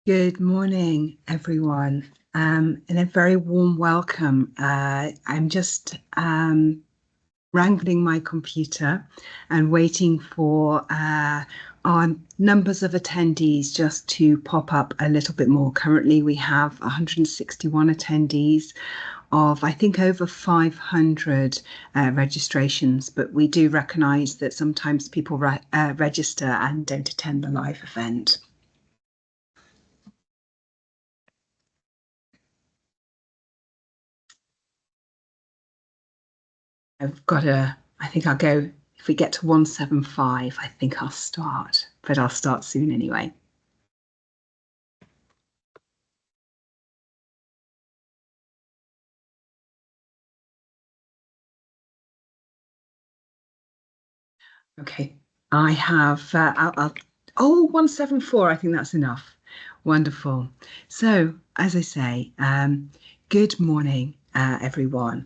Good morning, everyone, and a very warm welcome. I'm just wrangling my computer and waiting for our numbers of attendees just to pop up a little bit more. Currently, we have 161 attendees of, I think, over 500 registrations, but we do recognise that sometimes people register and don't attend the live event. I think I'll go, if we get to 175, I think I'll start, but I'll start soon anyway. Okay, I have, 174, I think that's enough. Wonderful. So, as I say, good morning, everyone.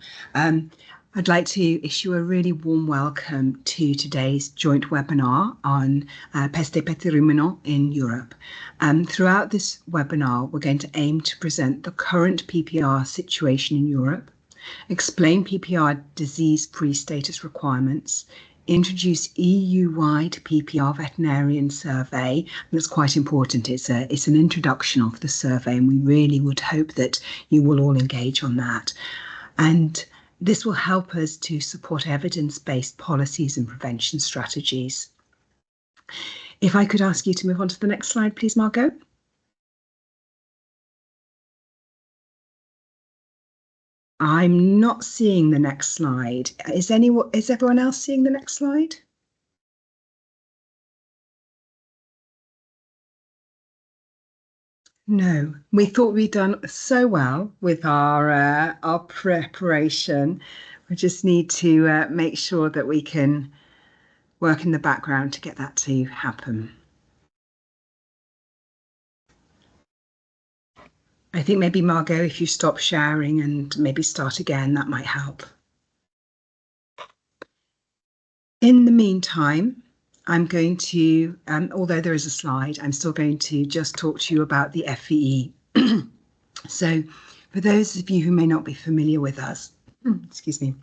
I'd like to issue a really warm welcome to today's joint webinar on Peste Ruminants in Europe. Throughout this webinar, we're going to aim to present the current PPR situation in Europe, explain PPR disease-free status requirements, introduce EU-wide PPR veterinarian survey. That's quite important. It's an introduction of the survey, and we really would hope that you will all engage on that. And this will help us to support evidence-based policies and prevention strategies. If I could ask you to move on to the next slide, please, Margot. I'm not seeing the next slide. Is everyone else seeing the next slide? No, we thought we'd done so well with our preparation. We just need to make sure that we can work in the background to get that to happen. I think maybe, Margot, if you stop sharing and maybe start again, that might help. In the meantime, I'm going to, although there is a slide, I'm still going to just talk to you about the FVE. So for those of you who may not be familiar with us, excuse me,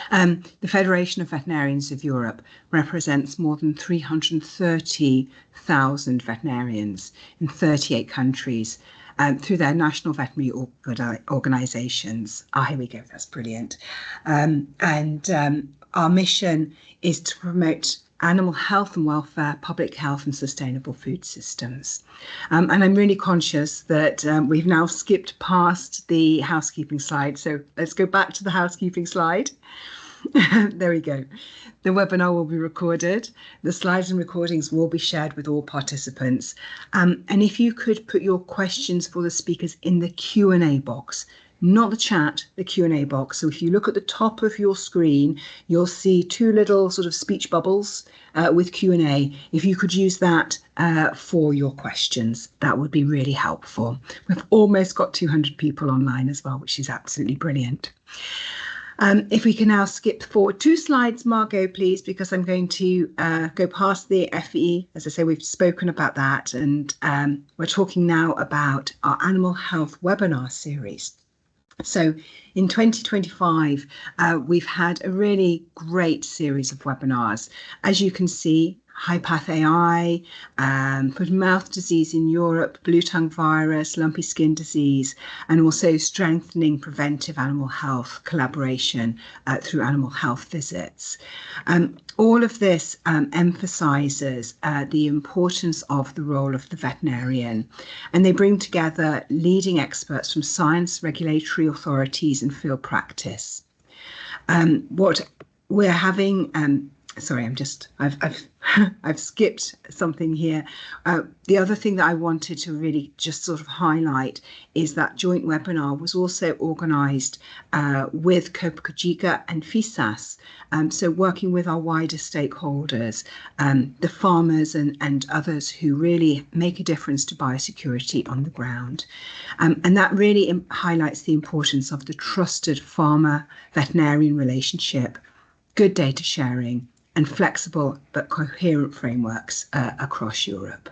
the Federation of Veterinarians of Europe represents more than 330,000 veterinarians in 38 countries through their national veterinary organisations. Here we go, that's brilliant. Our mission is to promote animal health and welfare, public health and sustainable food systems. And I'm really conscious that we've now skipped past the housekeeping slide. So let's go back to the housekeeping slide. There we go. The webinar will be recorded. The slides and recordings will be shared with all participants. And if you could put your questions for the speakers in the Q&A box, not the chat, the Q&A box. So if you look at the top of your screen, you'll see two little sort of speech bubbles with Q&A. If you could use that for your questions, that would be really helpful. We've almost got 200 people online as well, which is absolutely brilliant. If we can now skip forward 2 slides, Margot, please, because I'm going to go past the FE. As I say, we've spoken about that, and we're talking now about our animal health webinar series. So in 2025, we've had a really great series of webinars. As you can see, Hypath AI, foot and mouth disease in Europe, blue tongue virus, lumpy skin disease, and also strengthening preventive animal health collaboration through animal health visits. All of this emphasises the importance of the role of the veterinarian, and they bring together leading experts from science, regulatory authorities and field practice. What we're having, sorry, I've skipped something here. The other thing that I wanted to really just sort of highlight is that joint webinar was also organised with Copacogiga and FISAS. So working with our wider stakeholders, the farmers and others who really make a difference to biosecurity on the ground. And that really highlights the importance of the trusted farmer-veterinarian relationship, good data sharing, and flexible but coherent frameworks across Europe.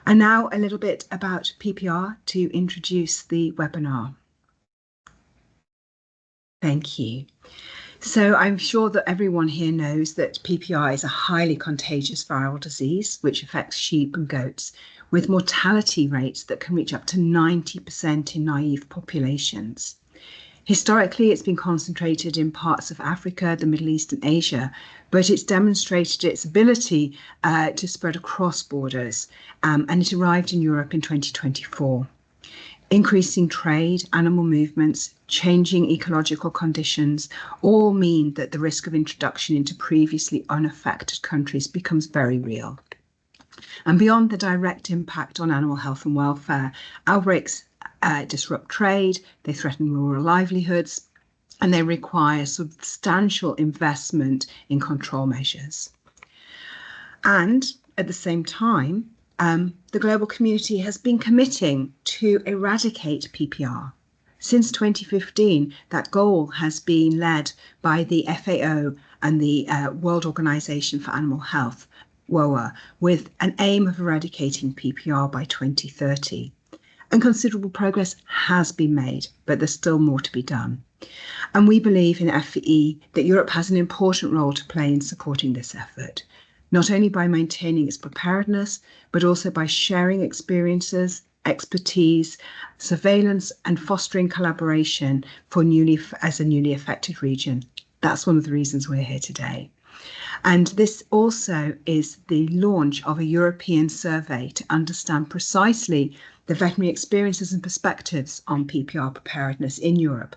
And now a little bit about PPR to introduce the webinar. Thank you. So I'm sure that everyone here knows that PPR is a highly contagious viral disease which affects sheep and goats, with mortality rates that can reach up to 90% in naive populations. Historically, it's been concentrated in parts of Africa, the Middle East and Asia, but it's demonstrated its ability to spread across borders, and it arrived in Europe in 2024. Increasing trade, animal movements, changing ecological conditions all mean that the risk of introduction into previously unaffected countries becomes very real. And beyond the direct impact on animal health and welfare, outbreaks disrupt trade, they threaten rural livelihoods, and they require substantial investment in control measures. And at the same time, the global community has been committing to eradicate PPR. Since 2015, that goal has been led by the FAO and the World Organization for Animal Health, WOAH, with an aim of eradicating PPR by 2030. And considerable progress has been made, but there's still more to be done. And we believe in FPE that Europe has an important role to play in supporting this effort, not only by maintaining its preparedness, but also by sharing experiences, expertise, surveillance, and fostering collaboration as a newly affected region. That's one of the reasons we're here today. And this also is the launch of a European survey to understand precisely the veterinary experiences and perspectives on PPR preparedness in Europe.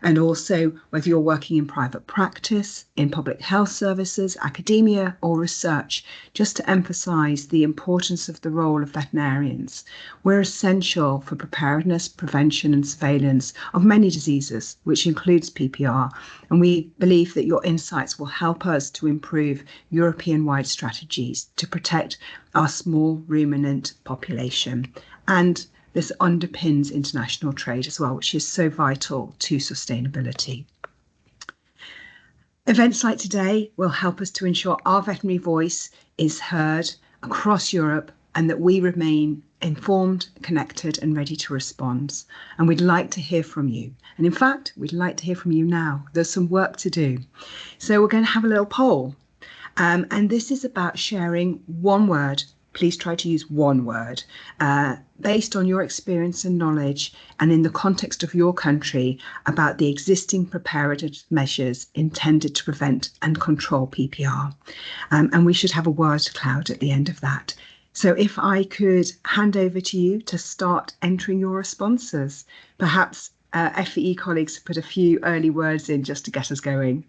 And also whether you're working in private practice, in public health services, academia or research, just to emphasise the importance of the role of veterinarians. We're essential for preparedness, prevention and surveillance of many diseases, which includes PPR. And we believe that your insights will help us to improve European-wide strategies to protect our small ruminant population. And this underpins international trade as well, which is so vital to sustainability. Events like today will help us to ensure our veterinary voice is heard across Europe and that we remain informed, connected and ready to respond. And we'd like to hear from you. And in fact, we'd like to hear from you now. There's some work to do. So we're going to have a little poll. And this is about sharing one word. Please try to use one word based on your experience and knowledge and in the context of your country about the existing preparedness measures intended to prevent and control PPR. And we should have a word cloud at the end of that. So if I could hand over to you to start entering your responses, perhaps FEE colleagues put a few early words in just to get us going.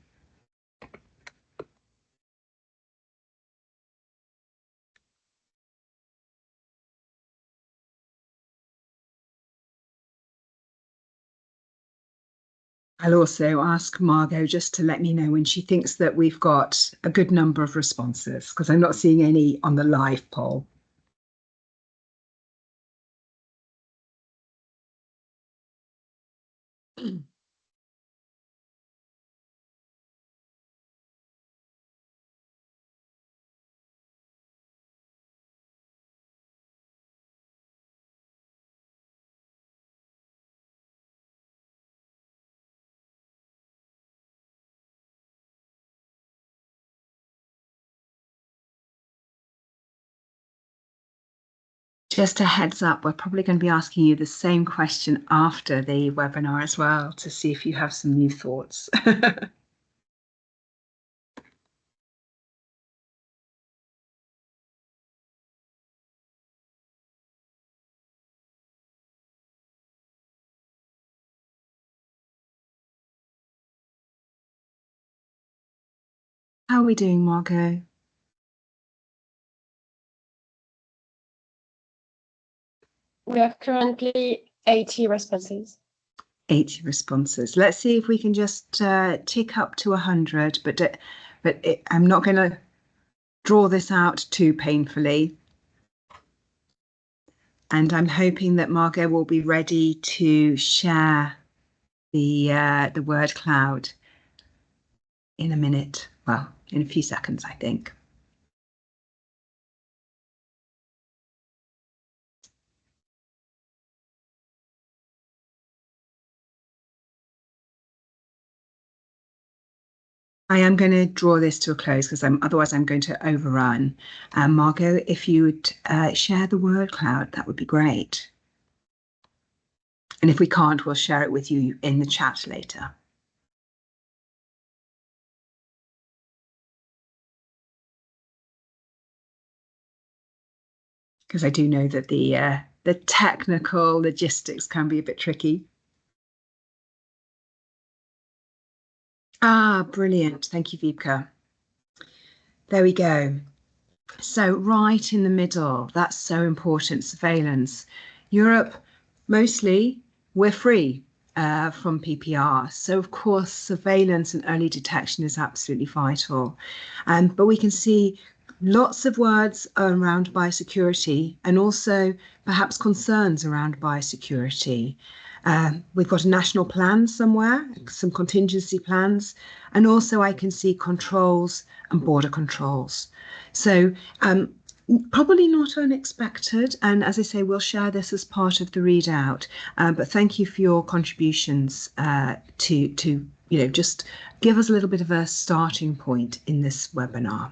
I'll also ask Margot just to let me know when she thinks that we've got a good number of responses, because I'm not seeing any on the live poll. Just a heads up, we're probably going to be asking you the same question after the webinar as well to see if you have some new thoughts. How are we doing, Margot? We have currently 80 responses. 80 responses. Let's see if we can just tick up to 100, but I'm not going to draw this out too painfully. And I'm hoping that Margot will be ready to share the word cloud in a minute. Well, in a few seconds, I think. I am going to draw this to a close because otherwise I'm going to overrun. Margot, if you would share the word cloud, that would be great. And if we can't, we'll share it with you in the chat later. Because I do know that the technical logistics can be a bit tricky. Ah, brilliant. Thank you, Vibke. There we go. So right in the middle, that's so important, surveillance. Europe, mostly, we're free from PPR. So of course, surveillance and early detection is absolutely vital. But we can see lots of words around biosecurity and also perhaps concerns around biosecurity. We've got a national plan somewhere, some contingency plans, and also I can see controls and border controls. So probably not unexpected. And as I say, we'll share this as part of the readout. But thank you for your contributions to just give us a little bit of a starting point in this webinar.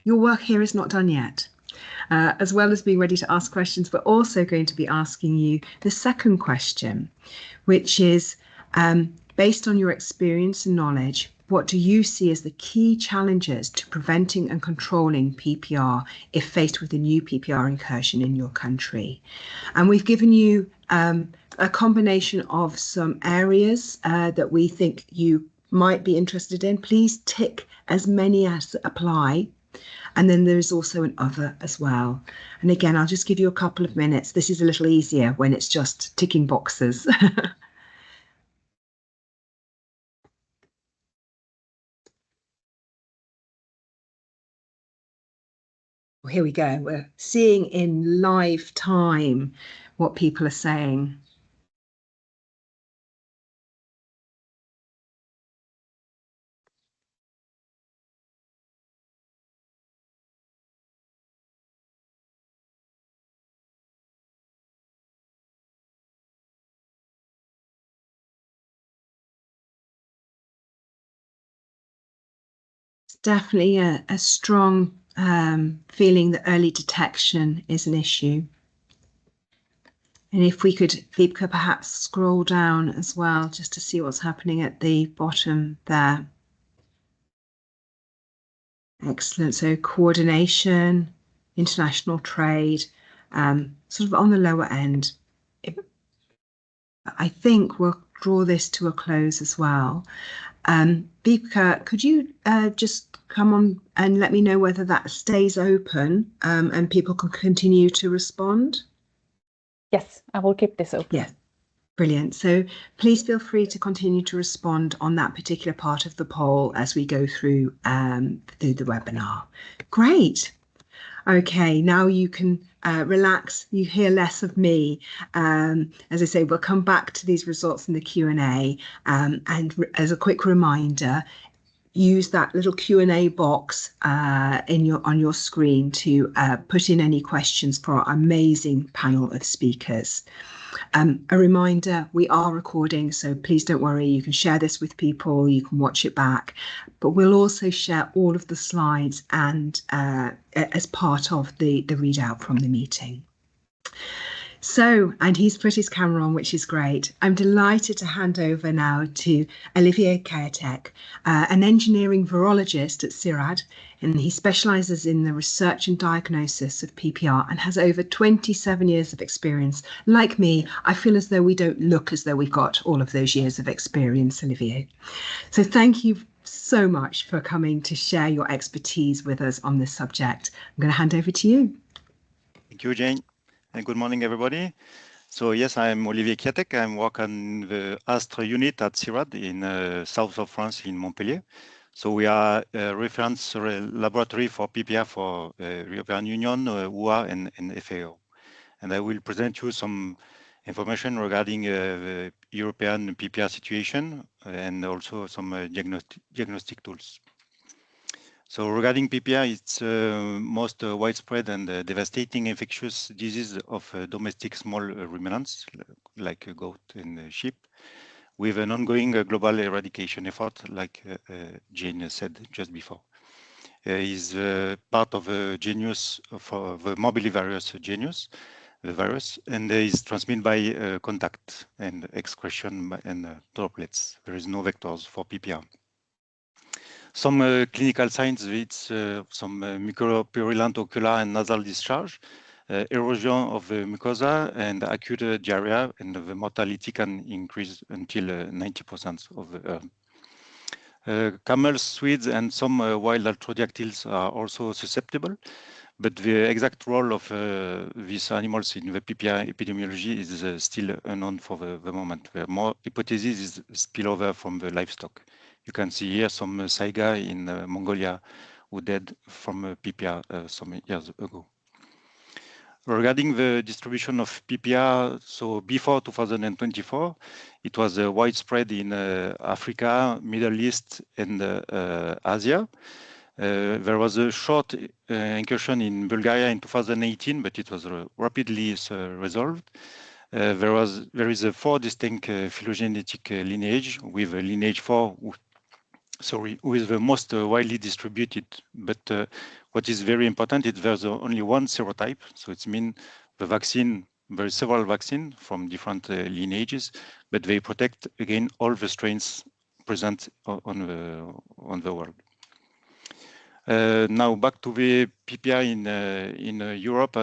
Your work here is not done yet. As well as being ready to ask questions, we're also going to be asking you the second question, which is, based on your experience and knowledge, what do you see as the key challenges to preventing and controlling PPR if faced with a new PPR incursion in your country? And we've given you a combination of some areas that we think you might be interested in. Please tick as many as apply. And then there's also an other as well. And again, I'll just give you a couple of minutes. This is a little easier when it's just ticking boxes. Here we go. We're seeing in live time what people are saying. It's definitely a strong feeling that early detection is an issue. And if we could, Vibke, perhaps scroll down as well, just to see what's happening at the bottom there. Excellent. So coordination, international trade, sort of on the lower end. I think we'll draw this to a close as well. Vibke, could you just come on and let me know whether that stays open and people can continue to respond? Yes, I will keep this open. Yes, brilliant. So please feel free to continue to respond on that particular part of the poll as we go through the webinar. Great. Okay, now you can relax. You hear less of me. As I say, we'll come back to these results in the Q&A. And as a quick reminder, use that little Q&A box on your screen to put in any questions for our amazing panel of speakers. A reminder, we are recording, so please don't worry. You can share this with people, you can watch it back, but we'll also share all of the slides and as part of the readout from the meeting. So, and he's put his camera on, which is great. I'm delighted to hand over now to Olivier Kwiatek, an engineering virologist at CIRAD, and he specialises in the research and diagnosis of PPR and has over 27 years of experience. Like me, I feel as though we don't look as though we've got all of those years of experience, Olivier. So thank you so much for coming to share your expertise with us on this subject. I'm going to hand over to you. Thank you, Jane. And good morning, everybody. So yes, I'm Olivier Kwiatek. I'm working in the Astre unit at CIRAD in south of France in Montpellier. So we are a reference laboratory for PPR for European Union, WOAH and FAO. And I will present you some information regarding the European PPR situation and also some diagnostic tools. So regarding PPR, it's most widespread and devastating infectious disease of domestic small ruminants like goat and sheep, with an ongoing global eradication effort, like Jane said just before. Is part of a genus for the morbillivirus genus, the virus, and is transmitted by contact and excretion and droplets. There is no vectors for PPR. Some clinical signs, it's some mucopurulent ocular and nasal discharge, erosion of the mucosa, and acute diarrhea, and the mortality can increase until 90% of the camels, Swedes, and some wild altrodiactyls are also susceptible, but the exact role of these animals in the PPR epidemiology is still unknown for the moment. The more hypothesis is spillover from the livestock. You can see here some saiga in Mongolia who died from PPR some years ago. Regarding the distribution of PPR, so before 2024, it was widespread in Africa, Middle East, and Asia. There was a short incursion in Bulgaria in 2018, but it was rapidly resolved. There is a 4 distinct phylogenetic lineage, with lineage 4, who is the most widely distributed. But what is very important is there's only one serotype, so it means the vaccine. There are several vaccines from different lineages, but they protect again all the strains present on the world. Now back to the PPR in Europe.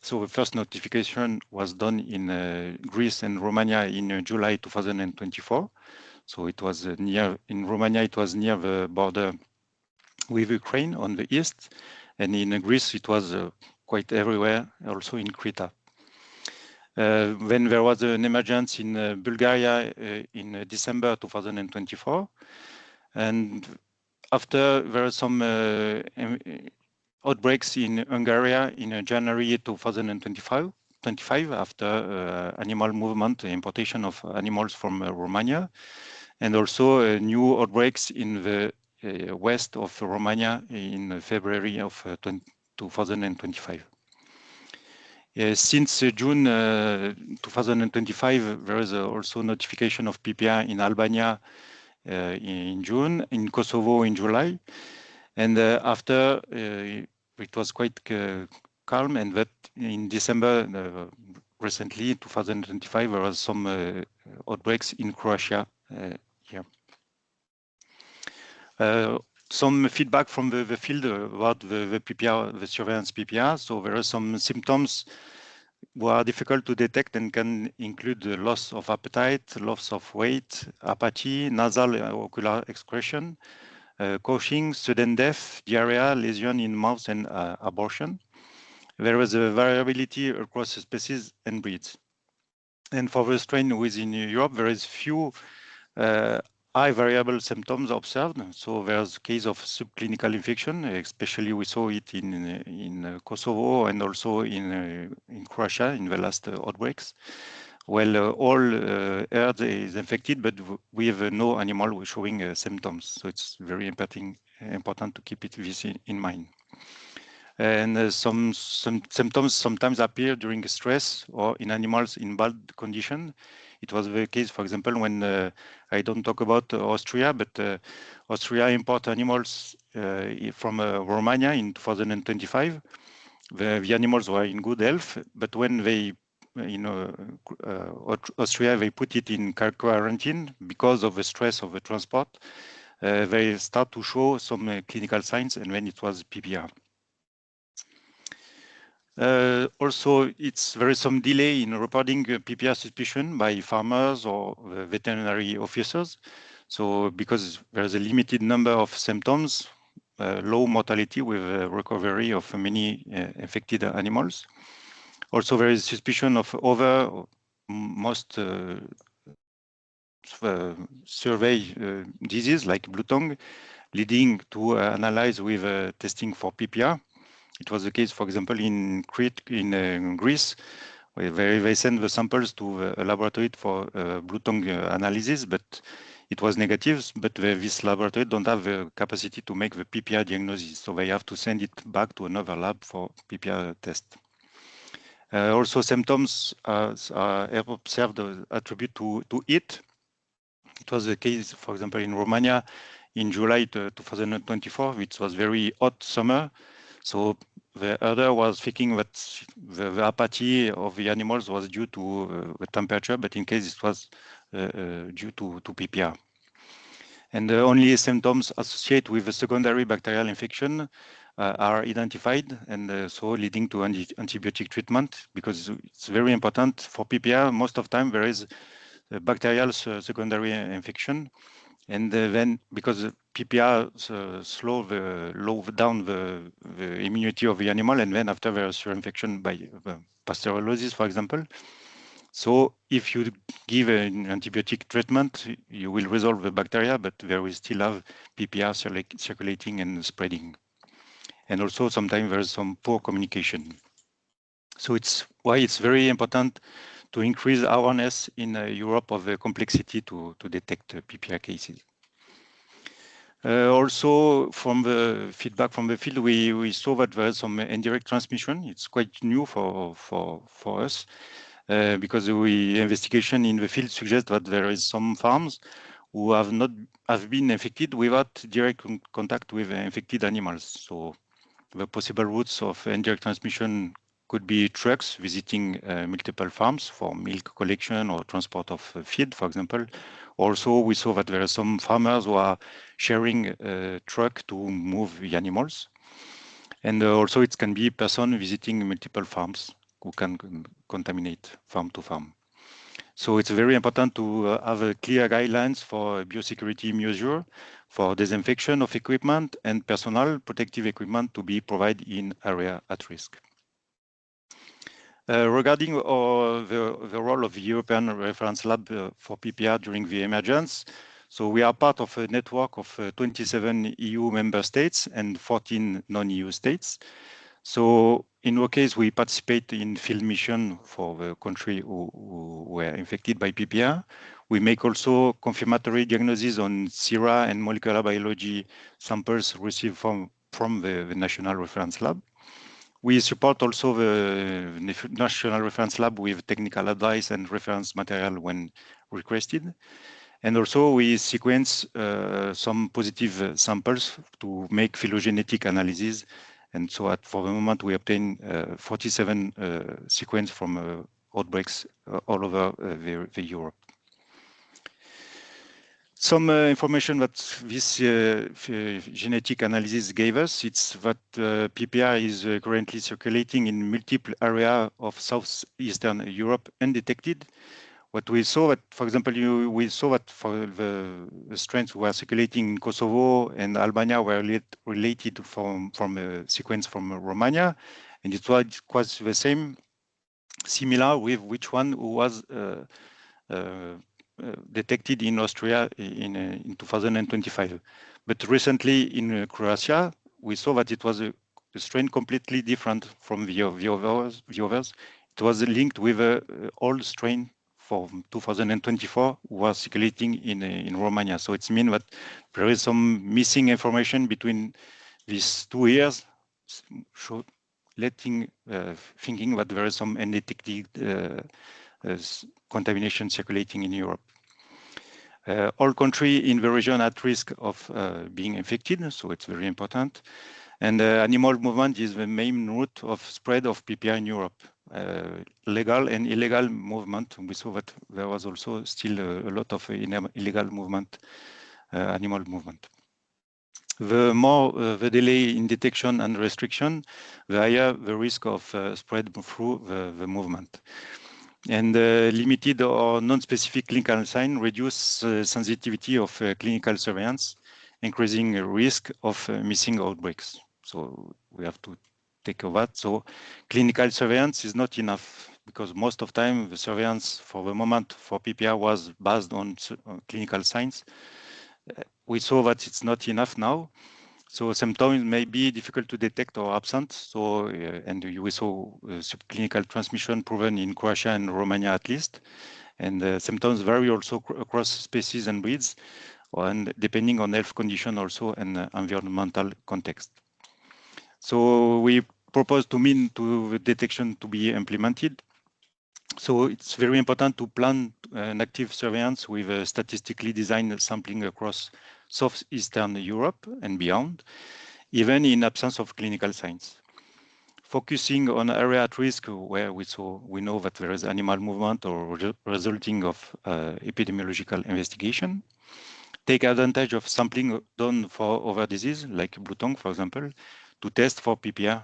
So the first notification was done in Greece and Romania in July 2024. So it was in Romania, it was near the border with Ukraine on the east, and in Greece it was quite everywhere, also in Crete. When there was an emergence in Bulgaria in December 2024, and after there were some outbreaks in Hungary in January 2025 after animal movement, importation of animals from Romania, and also new outbreaks in the west of Romania in February of 2025. Since June 2025, there is also notification of PPR in Albania in June, in Kosovo in July, and after it was quite calm, and that in December recently, 2025, there was some outbreaks in Croatia here. Some feedback from the field about the PPR, the surveillance PPR. So there are some symptoms who are difficult to detect and can include the loss of appetite, loss of weight, apathy, nasal ocular excretion, coughing, sudden death, diarrhea, lesion in mouth, and abortion. There is a variability across species and breeds. And for the strain within Europe, there is few high variable symptoms observed. So there's a case of subclinical infection, especially we saw it in Kosovo and also in Croatia in the last outbreaks. Well, all herd is infected, but we have no animal showing symptoms. So it's very important to keep this in mind. And some symptoms sometimes appear during stress or in animals in bad condition. It was the case, for example, when I don't talk about Austria, but Austria import animals from Romania in 2025. The animals were in good health, but when they, Austria, they put it in quarantine because of the stress of the transport. They start to show some clinical signs, and when it was PPR. Also, there is some delay in reporting PPR suspicion by farmers or veterinary officers. So because there's a limited number of symptoms, low mortality with recovery of many infected animals. Also, there is suspicion of most survey disease like blue tongue, leading to analyze with testing for PPR. It was the case, for example, in Crete, in Greece, where they sent the samples to a laboratory for blue tongue analysis, but it was negative. But this laboratory don't have the capacity to make the PPR diagnosis, so they have to send it back to another lab for PPR test. Also, symptoms are observed attributed to heat, It was the case, for example, in Romania in July 2024, which was very hot summer. So the herder was thinking that the apathy of the animals was due to the temperature, but in case it was due to PPR. And the only symptoms associated with a secondary bacterial infection are identified, and so leading to antibiotic treatment, because it's very important for PPR. Most of the time there is a bacterial secondary infection, and then because PPR slow down the immunity of the animal, and then after there is infection by Pasteurolosis, for example. So if you give an antibiotic treatment, you will resolve the bacteria, but there will still have PPR circulating and spreading. And also sometimes there's some poor communication. So it's why it's very important to increase awareness in Europe of the complexity to detect PPR cases. Also, from the feedback from the field, we saw that there's some indirect transmission. It's quite new for us. Because the investigation in the field suggests that there is some farms who have been infected without direct contact with infected animals. So the possible routes of indirect transmission could be trucks visiting multiple farms for milk collection or transport of feed, for example. Also, we saw that there are some farmers who are sharing a truck to move the animals. And also it can be a person visiting multiple farms who can contaminate farm to farm. So it's very important to have a clear guidelines for biosecurity measure for disinfection of equipment and personal protective equipment to be provided in area at risk. Regarding the role of the European Reference Lab for PPR during the emergence, so we are part of a network of 27 EU member states and 14 non-EU states. So in our case, we participate in field mission for the country who were infected by PPR. We make also confirmatory diagnosis on sera and molecular biology samples received from the National Reference Lab. We support also the National Reference Lab with technical advice and reference material when requested. And also we sequence some positive samples to make phylogenetic analysis. And so for the moment, we obtain 47 sequence from outbreaks all over the Europe. Some information that this genetic analysis gave us, it's that PPR is currently circulating in multiple areas of southeastern Europe undetected. What we saw that, for example, we saw that for the strains who were circulating in Kosovo and Albania were related from a sequence from Romania, and it was the same, similar with which one who was detected in Austria in 2025. But recently in Croatia, we saw that it was a strain completely different from the others. It was linked with an old strain from 2024 was circulating in Romania. So it means that there is some missing information between these 2 years, thinking that there is some undetected contamination circulating in Europe. All countries in the region at risk of being infected, so it's very important. And animal movement is the main route of spread of PPR in Europe. Legal and illegal movement. We saw that there was also still a lot of illegal movement, animal movement. The more the delay in detection and restriction, the higher the risk of spread through the movement. And limited or non-specific clinical sign reduce sensitivity of clinical surveillance, increasing risk of missing outbreaks. So we have to take of that. So clinical surveillance is not enough because most of the time the surveillance for the moment for PPR was based on clinical signs. We saw that it's not enough now. So symptoms may be difficult to detect or absent. So and we saw subclinical transmission proven in Croatia and Romania at least. And symptoms vary also across species and breeds, and depending on health condition also and environmental context. So we propose to mean to detection to be implemented. So it's very important to plan an active surveillance with a statistically designed sampling across southeastern Europe and beyond, even in absence of clinical signs. Focusing on area at risk where we know that there is animal movement or resulting of epidemiological investigation. Take advantage of sampling done for other disease like blue tongue, for example, to test for PPR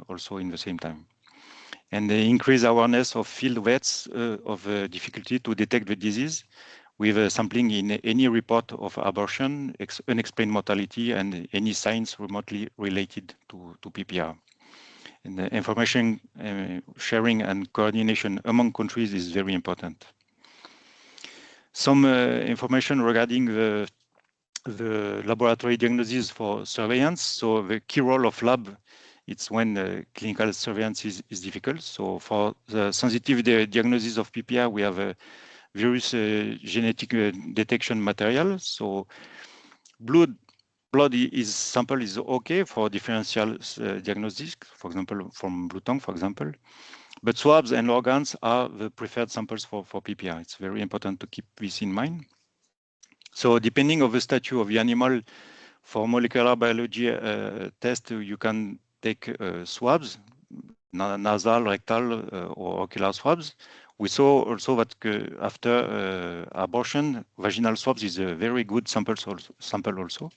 also in the same time. And increase awareness of field vets of difficulty to detect the disease with sampling in any report of abortion, unexplained mortality, and any signs remotely related to PPR. And the information sharing and coordination among countries is very important. Some information regarding the laboratory diagnosis for surveillance. So the key role of lab, it's when clinical surveillance is difficult. So for the sensitive diagnosis of PPR, we have a virus genetic detection material. So blood sample is okay for differential diagnosis, for example, from blue tongue, for example. But swabs and organs are the preferred samples for PPR. It's very important to keep this in mind. So depending on the stature of the animal, for molecular biology test, you can take swabs, nasal, rectal, or ocular swabs. We saw also that after abortion, vaginal swabs is a very good sample also.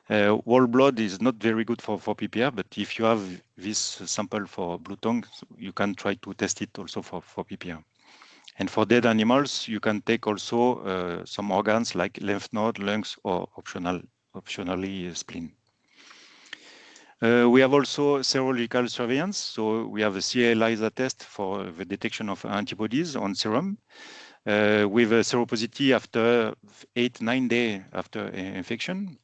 Whole blood is not very good for PPR, but if you have this sample for blue tongue, you can try to test it also for PPR. And for dead animals, you can take also some organs like lymph node, lungs, or optionally spleen. We have also serological surveillance. So we have a CA ELISA test for the detection of antibodies on serum with a seropositivity after 8-9 days after infection.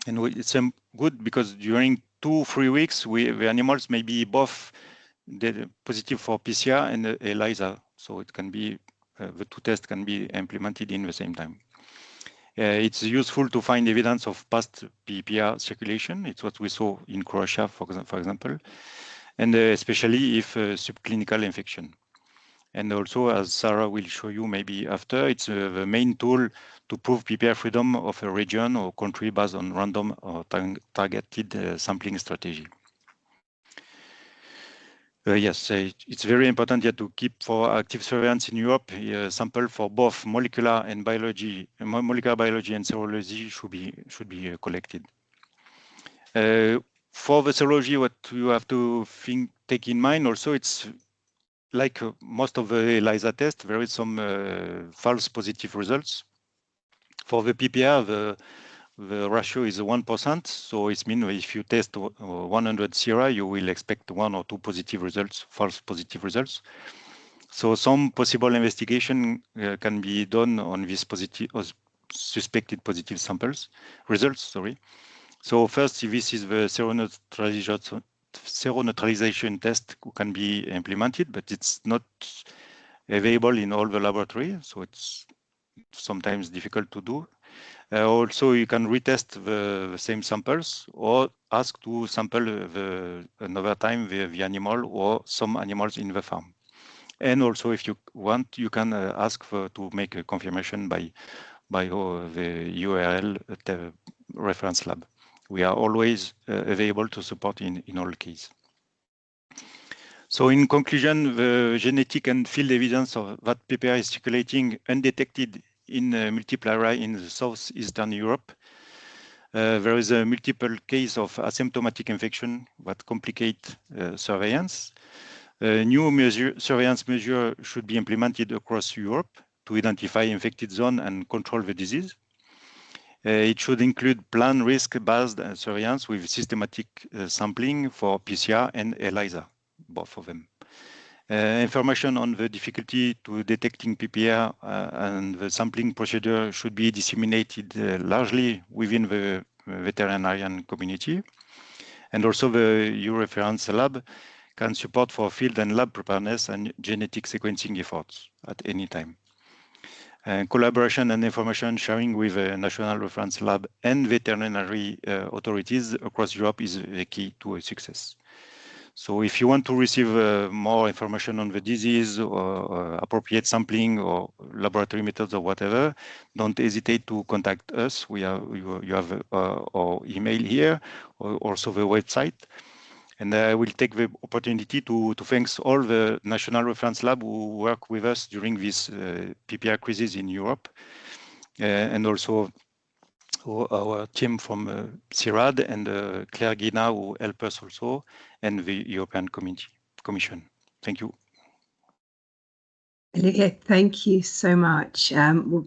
And it's good because during 2-3 weeks, the animals may be both positive for PCR and ELISA. So it can be, the two tests can be implemented in the same time. It's useful to find evidence of past PPR circulation. It's what we saw in Croatia, for example, and especially if subclinical infection. And also, as Sara will show you maybe after, it's the main tool to prove PPR freedom of a region or country based on random or targeted sampling strategy. Yes, it's very important here to keep for active surveillance in Europe. Sample for both molecular biology and serology should be collected. For the serology, what you have to take in mind also, it's like most of the ELISA tests, there is some false positive results. For the PPR, the ratio is 1%. So it means if you test 100 sera, you will expect 1 or 2 positive results, false positive results. So some possible investigation can be done on these positive or suspected positive results. So first, this is the seroneutralization test can be implemented, but it's not available in all the laboratories. So it's sometimes difficult to do. Also, you can retest the same samples or ask to sample another time the animal or some animals in the farm. And also, if you want, you can ask to make a confirmation by the URL reference lab. We are always available to support in all cases. So in conclusion, the genetic and field evidence of that PPR is circulating undetected in multiple areas in southeastern Europe. There is a multiple case of asymptomatic infection that complicate surveillance. New surveillance measures should be implemented across Europe to identify infected zone and control the disease. It should include plan risk-based surveillance with systematic sampling for PCR and ELISA, both of them. Information on the difficulty to detecting PPR and the sampling procedure should be disseminated largely within the veterinarian community. And also the EU reference lab can support for field and lab preparedness and genetic sequencing efforts at any time. Collaboration and information sharing with the national reference lab and veterinary authorities across Europe is the key to a success. So if you want to receive more information on the disease or appropriate sampling or laboratory methods or whatever, don't hesitate to contact us. You have our email here, or also the website. And I will take the opportunity to thank all the national reference lab who work with us during this PPR crisis in Europe, and also our team from CIRAD and Claire Guina who help us also, and the European Commission. Thank you. Olivier, thank you so much.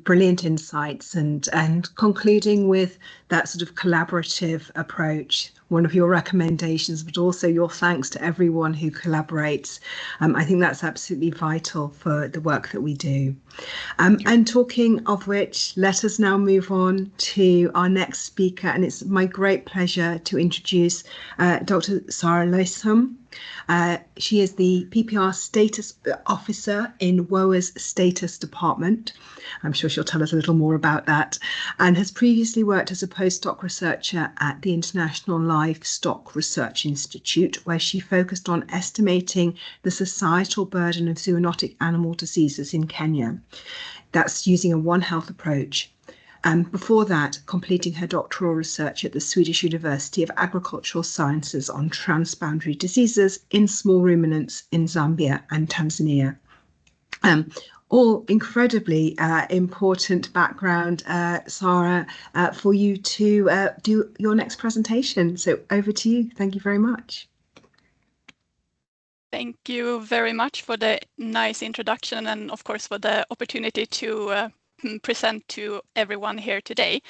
Brilliant insights, and concluding with that sort of collaborative approach, one of your recommendations, but also your thanks to everyone who collaborates. I think that's absolutely vital for the work that we do. And talking of which, let us now move on to our next speaker, and it's my great pleasure to introduce Dr. Sara Lysholm. She is the PPR Status Officer in WOAH's Status Department. I'm sure she'll tell us a little more about that, and has previously worked as a postdoc researcher at the International Livestock Research Institute, where she focused on estimating the societal burden of zoonotic animal diseases in Kenya. That's using a One Health approach. And before that, completing her doctoral research at the Swedish University of Agricultural Sciences on transboundary diseases in small ruminants in Zambia and Tanzania. All incredibly important background, Sara, for you to do your next presentation. So over to you. Thank you very much. Thank you very much for the nice introduction, and of course for the opportunity to present to everyone here today.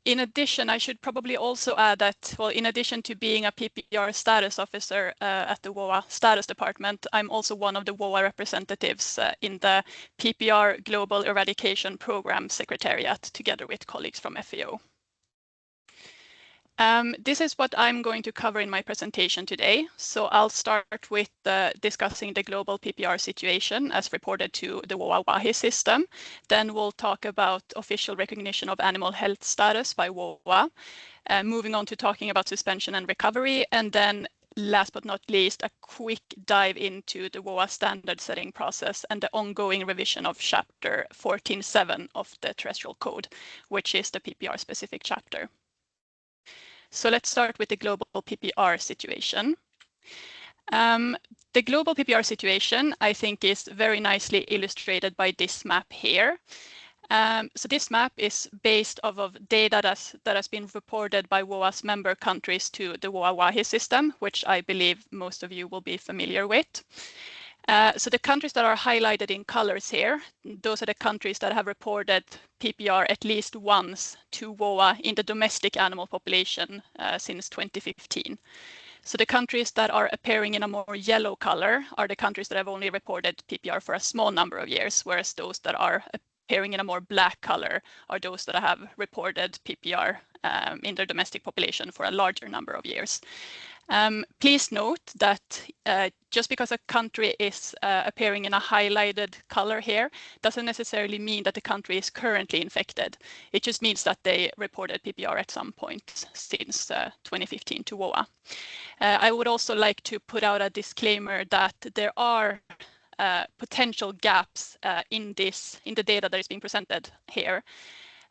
In addition, I should probably also add that, well, in addition to being a PPR Status Officer at the WOAH Status Department, I'm also one of the WOAH representatives in the PPR Global Eradication Program Secretariat, together with colleagues from FAO. This is what I'm going to cover in my presentation today. So I'll start with discussing the global PPR situation as reported to the WOAH system. Then we'll talk about official recognition of animal health status by WOAH, moving on to talking about suspension and recovery, and then last but not least, a quick dive into the WOAH standard setting process and the ongoing revision of chapter 14.7 of the terrestrial code, which is the PPR specific chapter. So let's start with the global PPR situation. The global PPR situation, I think, is very nicely illustrated by this map here. So this map is based off of data that has been reported by WOAH's member countries to the WOAH system, which I believe most of you will be familiar with. So the countries that are highlighted in colors here, those are the countries that have reported PPR at least once to WOAH in the domestic animal population since 2015. So the countries that are appearing in a more yellow color are the countries that have only reported PPR for a small number of years, whereas those that are appearing in a more black color are those that have reported PPR in their domestic population for a larger number of years. Please note that just because a country is appearing in a highlighted color here doesn't necessarily mean that the country is currently infected. It just means that they reported PPR at some point since 2015 to WOAH. I would also like to put out a disclaimer that there are potential gaps in the data that is being presented here.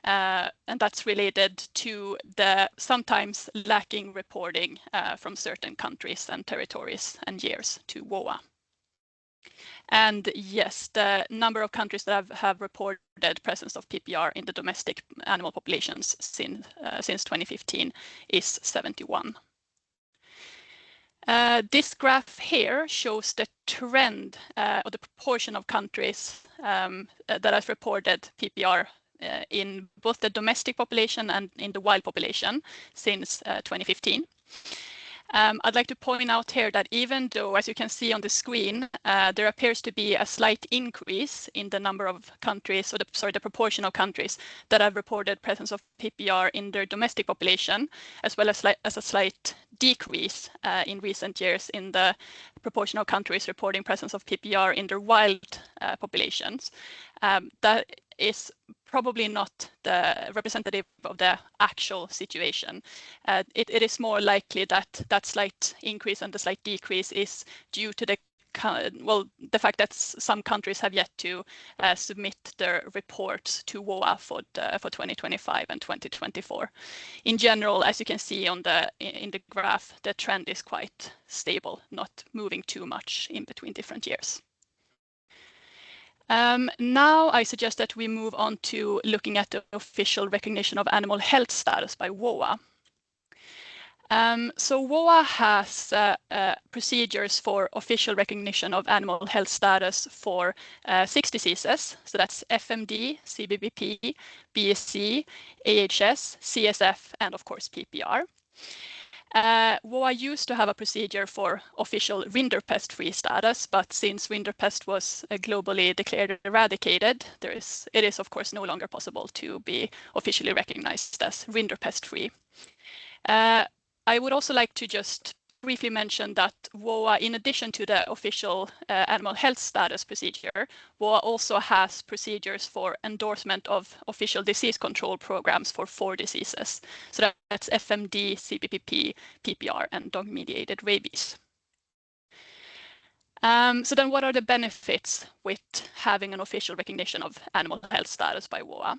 And that's related to the sometimes lacking reporting from certain countries and territories and years to WOAH. And yes, the number of countries that have reported presence of PPR in the domestic animal populations since 2015 is 71. This graph here shows the trend or the proportion of countries that has reported PPR in both the domestic population and in the wild population since 2015. I'd like to point out here that even though, as you can see on the screen, there appears to be a slight increase in the number of countries, or the proportion of countries that have reported presence of PPR in their domestic population, as well as a slight decrease in recent years in the proportion of countries reporting presence of PPR in their wild populations. That is probably not the representative of the actual situation. It is more likely that that slight increase and the slight decrease is due to the fact that some countries have yet to submit their reports to WOAH for 2025 and 2024. In general, as you can see in the graph, the trend is quite stable, not moving too much in between different years. Now I suggest that we move on to looking at the official recognition of animal health status by WOAH. So WOAH has procedures for official recognition of animal health status for 6 diseases. So that's FMD, CBBP, BSC, AHS, CSF, and of course PPR. WOAH used to have a procedure for official rinderpest-free status, but since rinderpest was globally declared eradicated, it is of course no longer possible to be officially recognized as rinderpest-free. I would also like to just briefly mention that WOAH, in addition to the official animal health status procedure, WOAH also has procedures for endorsement of official disease control programs for 4 diseases. So that's FMD, CBPP, PPR, and dog-mediated rabies. So then what are the benefits with having an official recognition of animal health status by WOAH?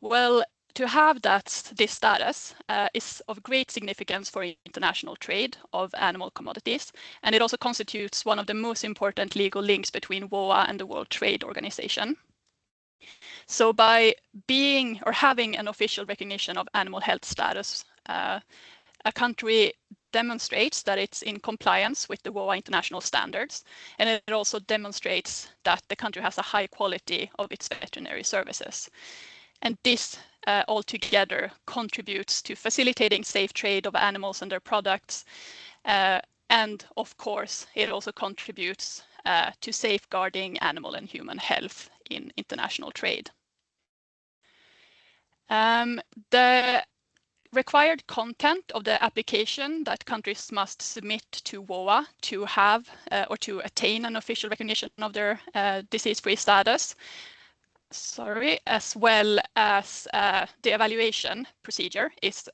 Well, to have this status is of great significance for international trade of animal commodities, and it also constitutes one of the most important legal links between WOAH and the World Trade Organization. So by being or having an official recognition of animal health status, a country demonstrates that it's in compliance with the WOAH international standards, and it also demonstrates that the country has a high quality of its veterinary services. And this altogether contributes to facilitating safe trade of animals and their products. And of course, it also contributes to safeguarding animal and human health in international trade. The required content of the application that countries must submit to WOAH to have or to attain an official recognition of their disease-free status, as well as the evaluation procedure is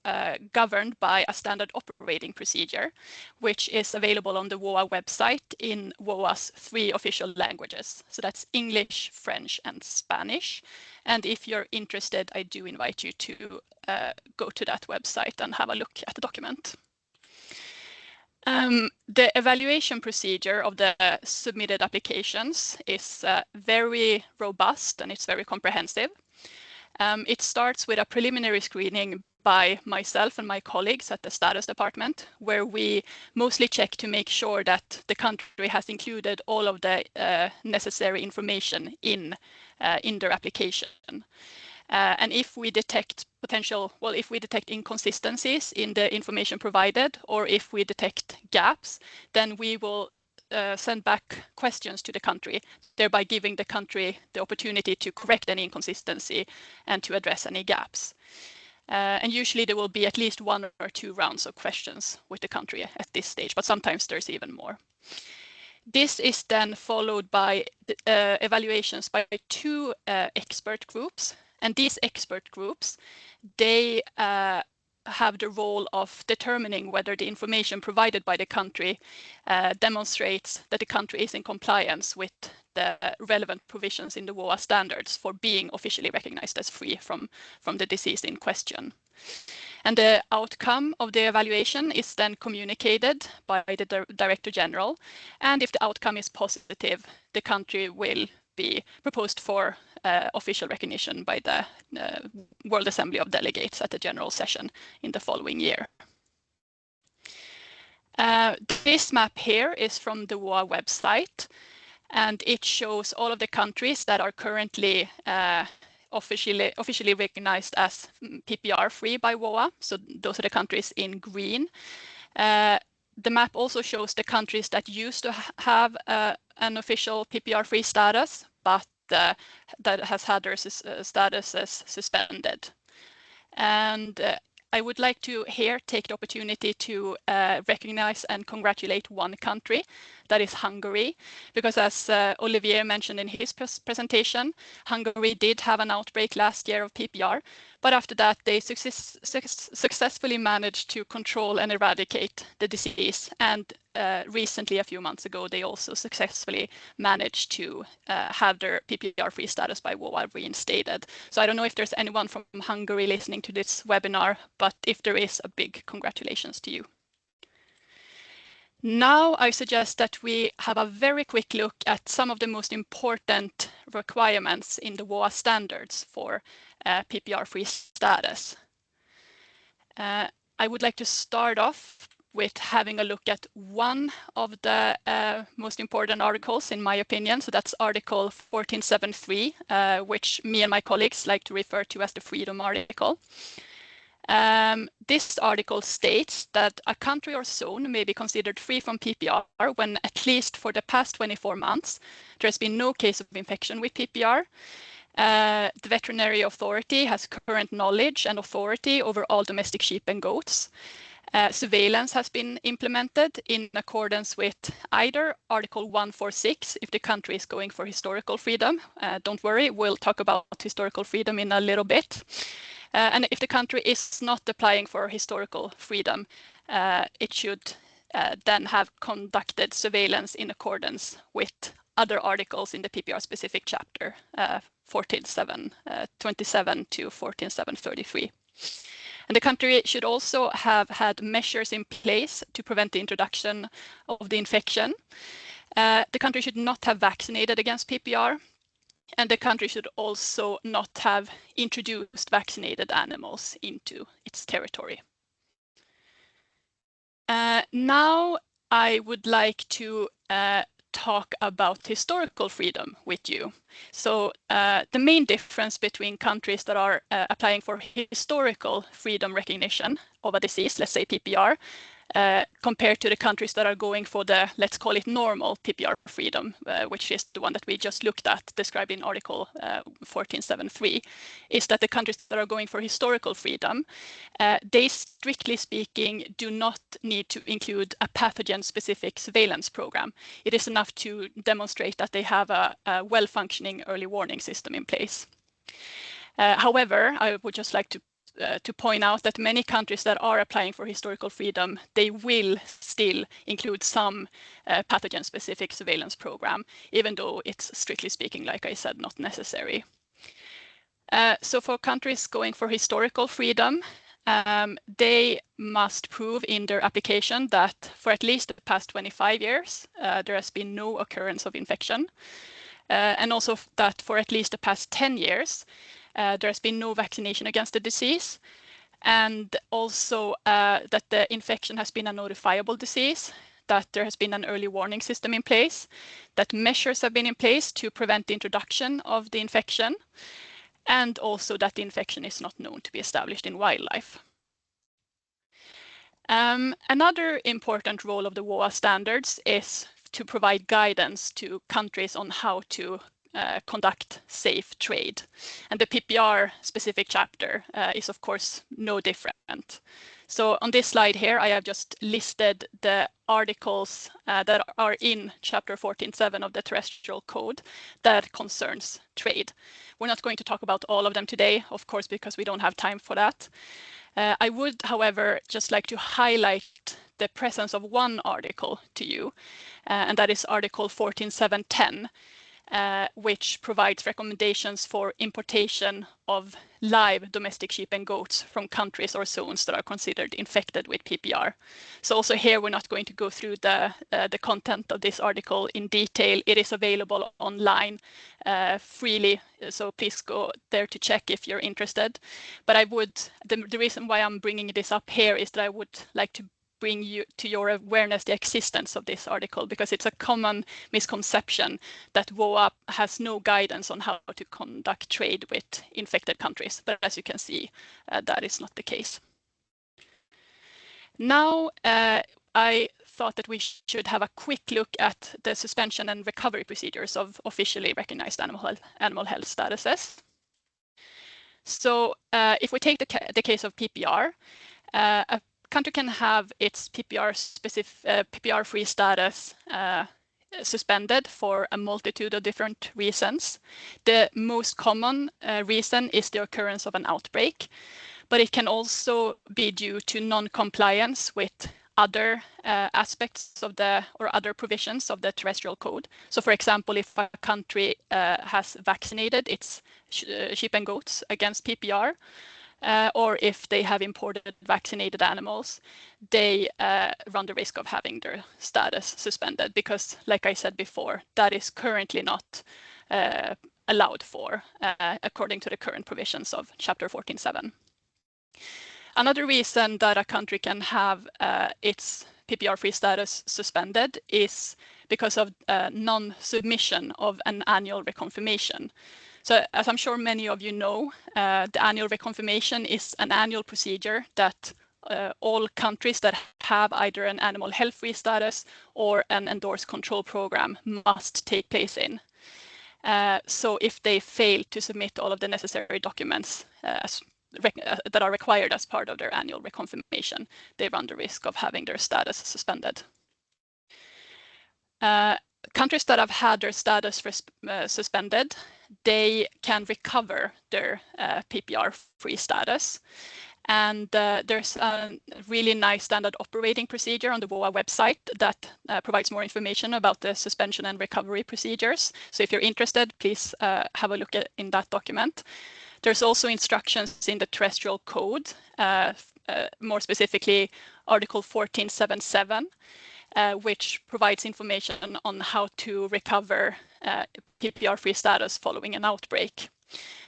governed by a standard operating procedure, which is available on the WOAH website in WOAH's 3 official languages. So that's English, French, and Spanish. And if you're interested, I do invite you to go to that website and have a look at the document. The evaluation procedure of the submitted applications is very robust and it's very comprehensive. It starts with a preliminary screening by myself and my colleagues at the status department, where we mostly check to make sure that the country has included all of the necessary information in their application. And if we detect inconsistencies in the information provided, or if we detect gaps, then we will send back questions to the country, thereby giving the country the opportunity to correct any inconsistency and to address any gaps. And usually there will be at least 1 or 2 rounds of questions with the country at this stage, but sometimes there's even more. This is then followed by evaluations by 2 expert groups. And these expert groups, they have the role of determining whether the information provided by the country demonstrates that the country is in compliance with the relevant provisions in the WOAH standards for being officially recognized as free from the disease in question. And the outcome of the evaluation is then communicated by the Director General. And if the outcome is positive, the country will be proposed for official recognition by the World Assembly of Delegates at the General Session in the following year. This map here is from the WOAH website, and it shows all of the countries that are currently officially recognized as PPR free by WOAH. So those are the countries in green. The map also shows the countries that used to have an official PPR free status, but that has had their statuses suspended. And I would like to here take the opportunity to recognize and congratulate one country, that is Hungary, because as Olivier mentioned in his presentation, Hungary did have an outbreak last year of PPR, but after that they successfully managed to control and eradicate the disease, and recently, a few months ago, they also successfully managed to have their PPR-free status by WOAH reinstated. So I don't know if there's anyone from Hungary listening to this webinar, but if there is, a big congratulations to you. Now I suggest that we have a very quick look at some of the most important requirements in the WOAH standards for PPR-free status. I would like to start off with having a look at one of the most important articles, in my opinion. So that's Article 1473, which me and my colleagues like to refer to as the Freedom Article. This article states that a country or zone may be considered free from PPR when, at least for the past 24 months, there has been no case of infection with PPR. The Veterinary Authority has current knowledge and authority over all domestic sheep and goats. Surveillance has been implemented in accordance with either Article 146, if the country is going for historical freedom. Don't worry, we'll talk about historical freedom in a little bit. And if the country is not applying for historical freedom, it should then have conducted surveillance in accordance with other articles in the PPR specific chapter, 14.727 to 14.733. And the country should also have had measures in place to prevent the introduction of the infection. The country should not have vaccinated against PPR, and the country should also not have introduced vaccinated animals into its territory. Now I would like to talk about historical freedom with you. So the main difference between countries that are applying for historical freedom recognition of a disease, let's say PPR, compared to the countries that are going for the, let's call it normal PPR freedom, which is the one that we just looked at, described in Article 1473, is that the countries that are going for historical freedom, they strictly speaking do not need to include a pathogen-specific surveillance program. It is enough to demonstrate that they have a well-functioning early warning system in place. However, I would just like to point out that many countries that are applying for historical freedom, they will still include some pathogen-specific surveillance program, even though it's strictly speaking, like I said, not necessary. So for countries going for historical freedom, they must prove in their application that for at least the past 25 years, there has been no occurrence of infection, and also that for at least the past 10 years, there has been no vaccination against the disease, and also that the infection has been a notifiable disease, that there has been an early warning system in place, that measures have been in place to prevent the introduction of the infection, and also that the infection is not known to be established in wildlife. Another important role of the WOAH standards is to provide guidance to countries on how to conduct safe trade. And the PPR specific chapter is of course no different. So on this slide here, I have just listed the articles that are in chapter 14.7 of the terrestrial code that concerns trade. We're not going to talk about all of them today, of course, because we don't have time for that. I would, however, just like to highlight the presence of one article to you, and that is Article 14.7.10. Which provides recommendations for importation of live domestic sheep and goats from countries or zones that are considered infected with PPR. So also here, we're not going to go through the content of this article in detail. It is available online freely, so please go there to check if you're interested. But I would, the reason why I'm bringing this up here is that I would like to bring you to your awareness the existence of this article, because it's a common misconception that WOAH has no guidance on how to conduct trade with infected countries. But as you can see, that is not the case. Now, I thought that we should have a quick look at the suspension and recovery procedures of officially recognized animal health statuses. So if we take the case of PPR, a country can have its PPR-free status suspended for a multitude of different reasons. The most common reason is the occurrence of an outbreak, but it can also be due to non-compliance with other aspects of or other provisions of the terrestrial code. So for example, if a country has vaccinated its sheep and goats against PPR, or if they have imported vaccinated animals, they run the risk of having their status suspended because, like I said before, that is currently not allowed for according to the current provisions of Chapter 14.7. Another reason that a country can have its PPR-free status suspended is because of non-submission of an annual reconfirmation. So as I'm sure many of you know, the annual reconfirmation is an annual procedure that all countries that have either an animal health-free status or an endorsed control program must take place in. So if they fail to submit all of the necessary documents that are required as part of their annual reconfirmation, they run the risk of having their status suspended. Countries that have had their status suspended, they can recover their PPR-free status. And there's a really nice standard operating procedure on the WOAH website that provides more information about the suspension and recovery procedures. So if you're interested, please have a look in that document. There's also instructions in the terrestrial code, more specifically Article 14.7.7, which provides information on how to recover PPR-free status following an outbreak.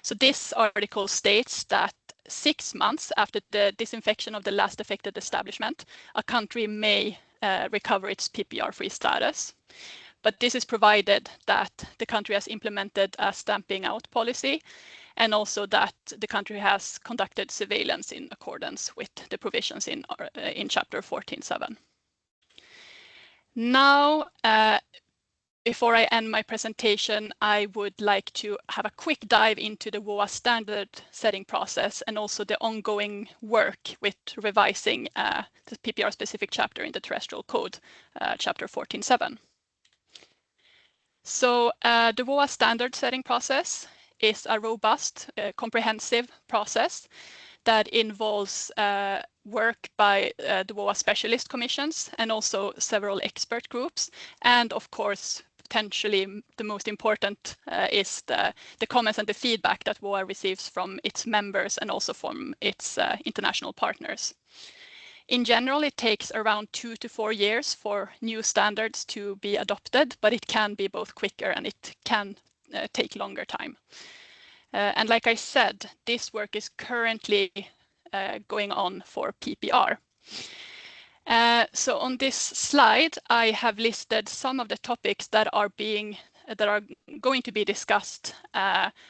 So this article states that 6 months after the disinfection of the last affected establishment, a country may recover its PPR-free status. But this is provided that the country has implemented a stamping out policy and also that the country has conducted surveillance in accordance with the provisions in Chapter 14.7. Now, before I end my presentation, I would like to have a quick dive into the WOAH standard setting process and also the ongoing work with revising the PPR-specific chapter in the terrestrial code, Chapter 14.7. So the WOAH standard setting process is a robust, comprehensive process that involves work by the WOAH specialist commissions and also several expert groups. And of course, potentially the most important is the comments and the feedback that WOAH receives from its members and also from its international partners. In general, it takes around 2 to 4 years for new standards to be adopted, but it can be both quicker and it can take longer time. And like I said, this work is currently going on for PPR. So on this slide, I have listed some of the topics that are going to be discussed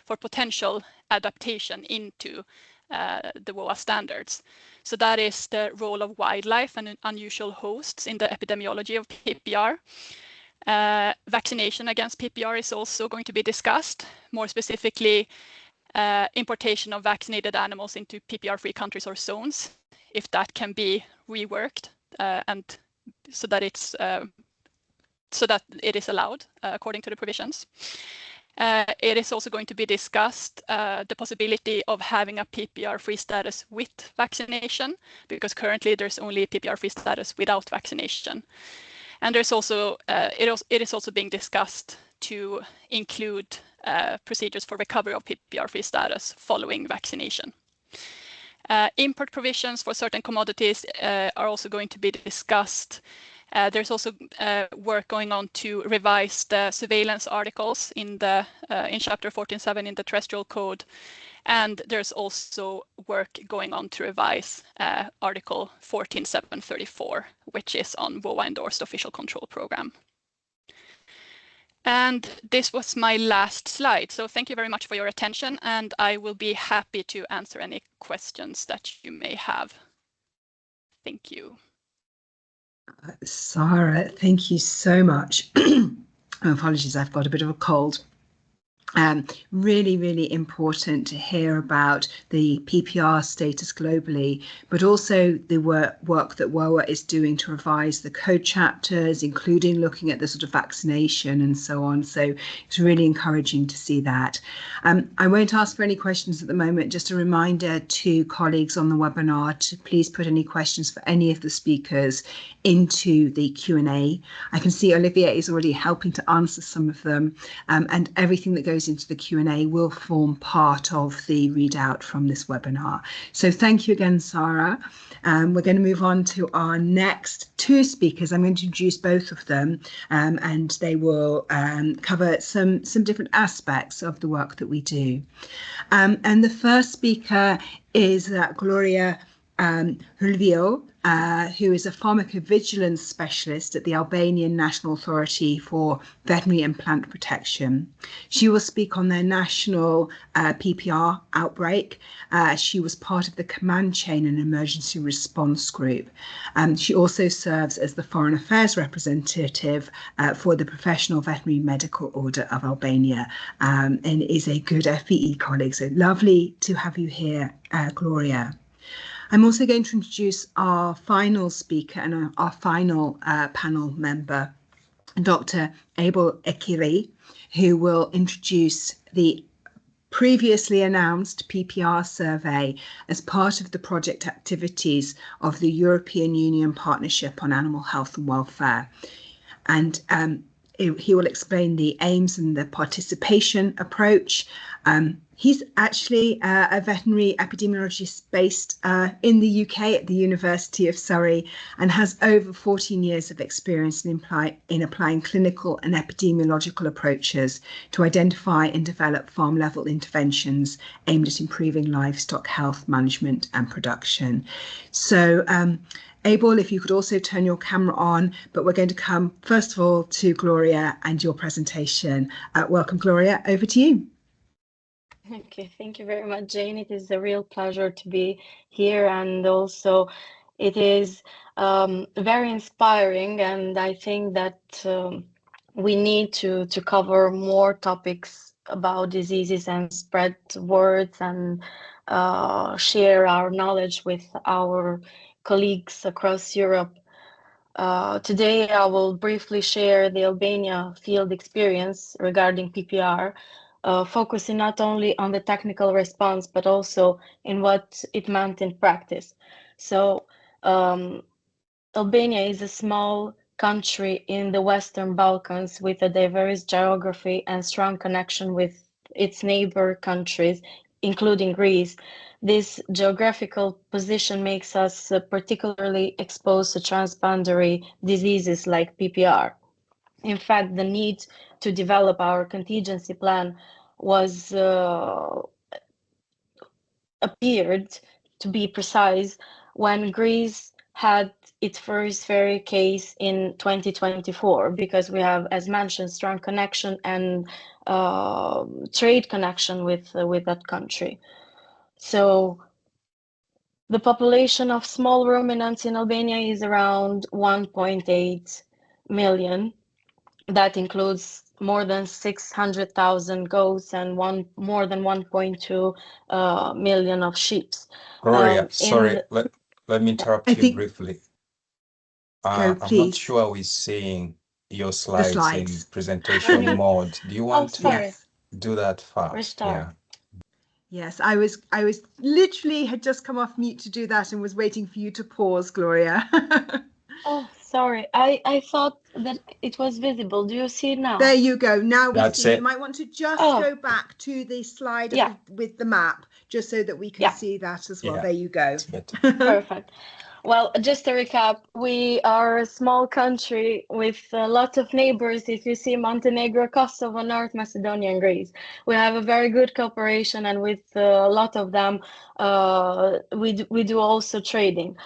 for potential adaptation into the WOAH standards. So that is the role of wildlife and unusual hosts in the epidemiology of PPR. Vaccination against PPR is also going to be discussed, more specifically importation of vaccinated animals into PPR-free countries or zones, if that can be reworked and so that it is allowed according to the provisions. It is also going to be discussed the possibility of having a PPR-free status with vaccination, because currently there's only PPR-free status without vaccination. And there's also it is also being discussed to include procedures for recovery of PPR-free status following vaccination. Import provisions for certain commodities are also going to be discussed. There's also work going on to revise the surveillance articles in Chapter 14.7 in the terrestrial code. And there's also work going on to revise Article 14.7.34, which is on WOAH endorsed official control program. And this was my last slide. So thank you very much for your attention, and I will be happy to answer any questions that you may have. Thank you. Sara, thank you so much. Apologies, I've got a bit of a cold. Really, really important to hear about the PPR status globally, but also the work that WOAH is doing to revise the code chapters, including looking at the sort of vaccination and so on. So it's really encouraging to see that. I won't ask for any questions at the moment. Just a reminder to colleagues on the webinar to please put any questions for any of the speakers into the Q&A. I can see Olivier is already helping to answer some of them, and everything that goes into the Q&A will form part of the readout from this webinar. So thank you again, Sara. We're going to move on to our next two speakers. I'm going to introduce both of them, and they will cover some different aspects of the work that we do. And the first speaker is Gloria Hylviu, who is a pharmacovigilance specialist at the Albanian National Authority for Veterinary and Plant Protection. She will speak on their national PPR outbreak. She was part of the command chain and emergency response group. She also serves as the Foreign Affairs representative for the Professional Veterinary Medical Order of Albania, and is a good FVE colleague. So lovely to have you here, Gloria. I'm also going to introduce our final speaker and our final panel member, Dr. Abel Ekiri, who will introduce the previously announced PPR survey as part of the project activities of the European Union Partnership on Animal Health and Welfare. And he will explain the aims and the participation approach. He's actually a veterinary epidemiologist based in the UK at the University of Surrey, and has over 14 years of experience in applying clinical and epidemiological approaches to identify and develop farm-level interventions aimed at improving livestock health management and production. So Abel, if you could also turn your camera on, but we're going to come first of all to Gloria and your presentation. Welcome, Gloria, over to you. Okay, thank you very much, Jane. It is a real pleasure to be here, and also it is very inspiring, and I think that we need to cover more topics about diseases and spread words and share our knowledge with our colleagues across Europe. Today, I will briefly share the Albania field experience regarding PPR, focusing not only on the technical response, but also in what it meant in practice. So Albania is a small country in the Western Balkans with a diverse geography and strong connection with its neighbor countries, including Greece. This geographical position makes us particularly exposed to transboundary diseases like PPR. In fact, the need to develop our contingency plan was appeared, to be precise, when Greece had its first fairy case in 2024, because we have, as mentioned, strong connection and trade connection with that country. So the population of small ruminants in Albania is around 1.8 million. That includes more than 600,000 goats and more than 1.2 million of sheep. Gloria, sorry, let me interrupt you briefly. I'm not sure we're seeing your slides in presentation mode. Do you want to do that fast? Restart. Yeah. Yes, I was literally had just come off mute to do that and was waiting for you to pause, Gloria. Oh, sorry. I thought that it was visible. Do you see it now? There you go. Now we That's see. it. You might want to just go back to the slide with the map, just so that we can see that as well. Yeah. There you go. Perfect. Well, just to recap, we are a small country with a lot of neighbors. If you see Montenegro, Kosovo, North Macedonia, and Greece, we have a very good cooperation, and with a lot of them, we do also trading.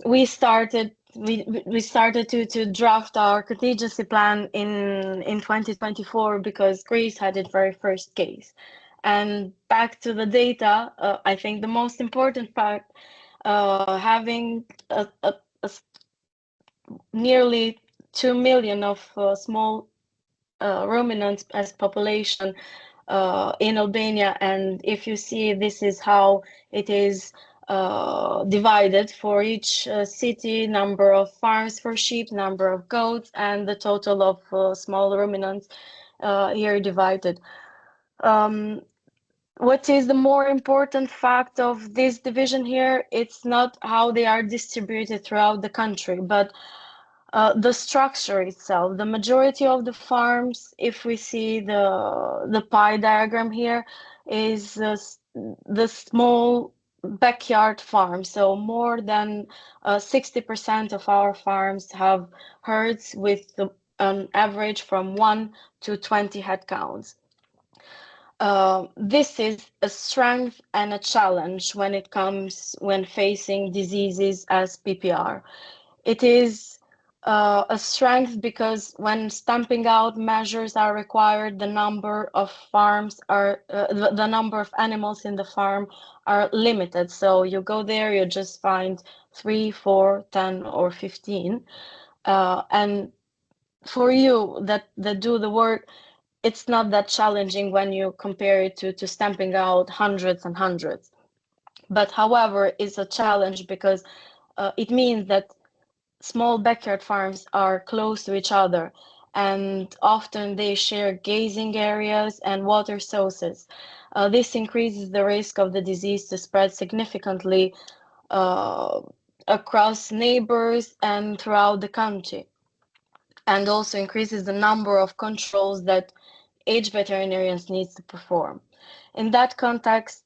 We started to draft our contingency plan in 2024 because Greece had its very first case. And back to the data, I think the most important part, having nearly 2 million of small ruminants as population in Albania, and if you see, this is how it is divided for each city: number of farms for sheep, number of goats, and the total of small ruminants here divided. What is the more important fact of this division here? It's not how they are distributed throughout the country, but the structure itself. The majority of the farms, if we see the pie diagram here, is the small backyard farm. So more than 60% of our farms have herds with an average from 1 to 20 head counts. This is a strength and a challenge when facing diseases as PPR. It is a strength because when stamping out measures are required, the number of farms are the number of animals in the farm are limited. So you go there, you just find 3, 4, 10, or 15, and for you that do the work, it's not that challenging when you compare it to stamping out hundreds and hundreds. But however, it's a challenge because it means that small backyard farms are close to each other, and often they share grazing areas and water sources. This increases the risk of the disease to spread significantly across neighbors and throughout the country, and also increases the number of controls that each veterinarians needs to perform. In that context,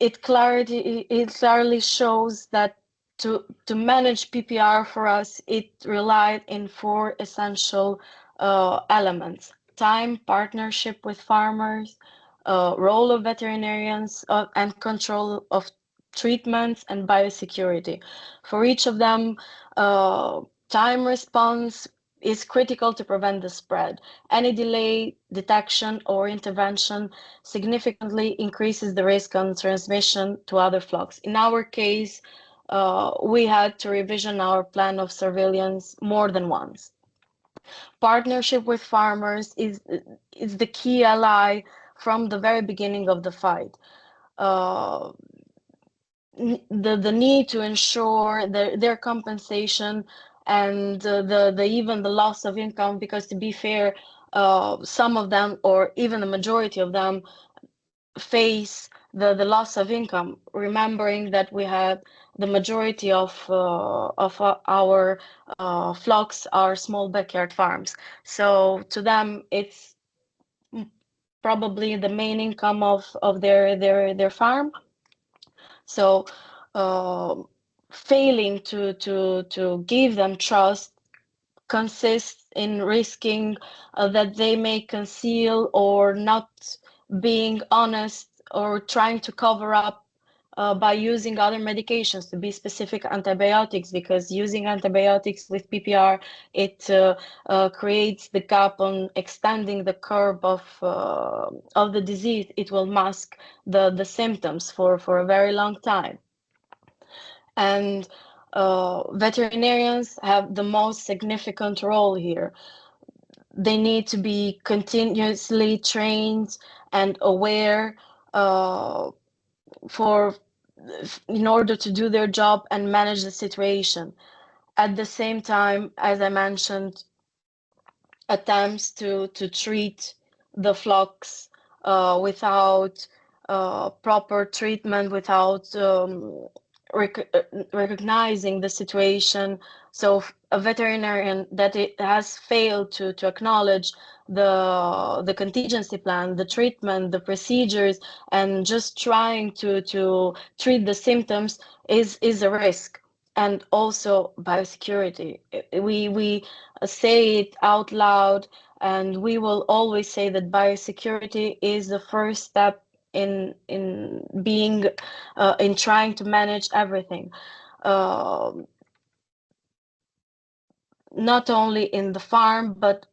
it clearly shows that to manage PPR for us, it relied in 4 essential elements: time, partnership with farmers, role of veterinarians, and control of treatments, and biosecurity. For each of them, time response is critical to prevent the spread. Any delay, detection, or intervention significantly increases the risk on transmission to other flocks. In our case, we had to revision our plan of surveillance more than once. Partnership with farmers is the key ally from the very beginning of the fight. The need to ensure their compensation and even the loss of income, because to be fair, some of them, or even the majority of them, face the loss of income, remembering that we had the majority of our flocks are small backyard farms. So to them, it's probably the main income of their farm. So failing to give them trust consists in risking that they may conceal or not being honest, or trying to cover up by using other medications, to be specific, antibiotics, because using antibiotics with PPR, it creates the gap on extending the curve of the disease. It will mask the symptoms for a very long time. And veterinarians have the most significant role here. They need to be continuously trained and aware in order to do their job and manage the situation. At the same time, as I mentioned, attempts to treat the flocks without proper treatment, without recognizing the situation. So a veterinarian that it has failed to acknowledge the contingency plan, the treatment, the procedures, and just trying to treat the symptoms is a risk. And also biosecurity. We say it out loud, and we will always say that biosecurity is the first step in being in trying to manage everything, not only in the farm, but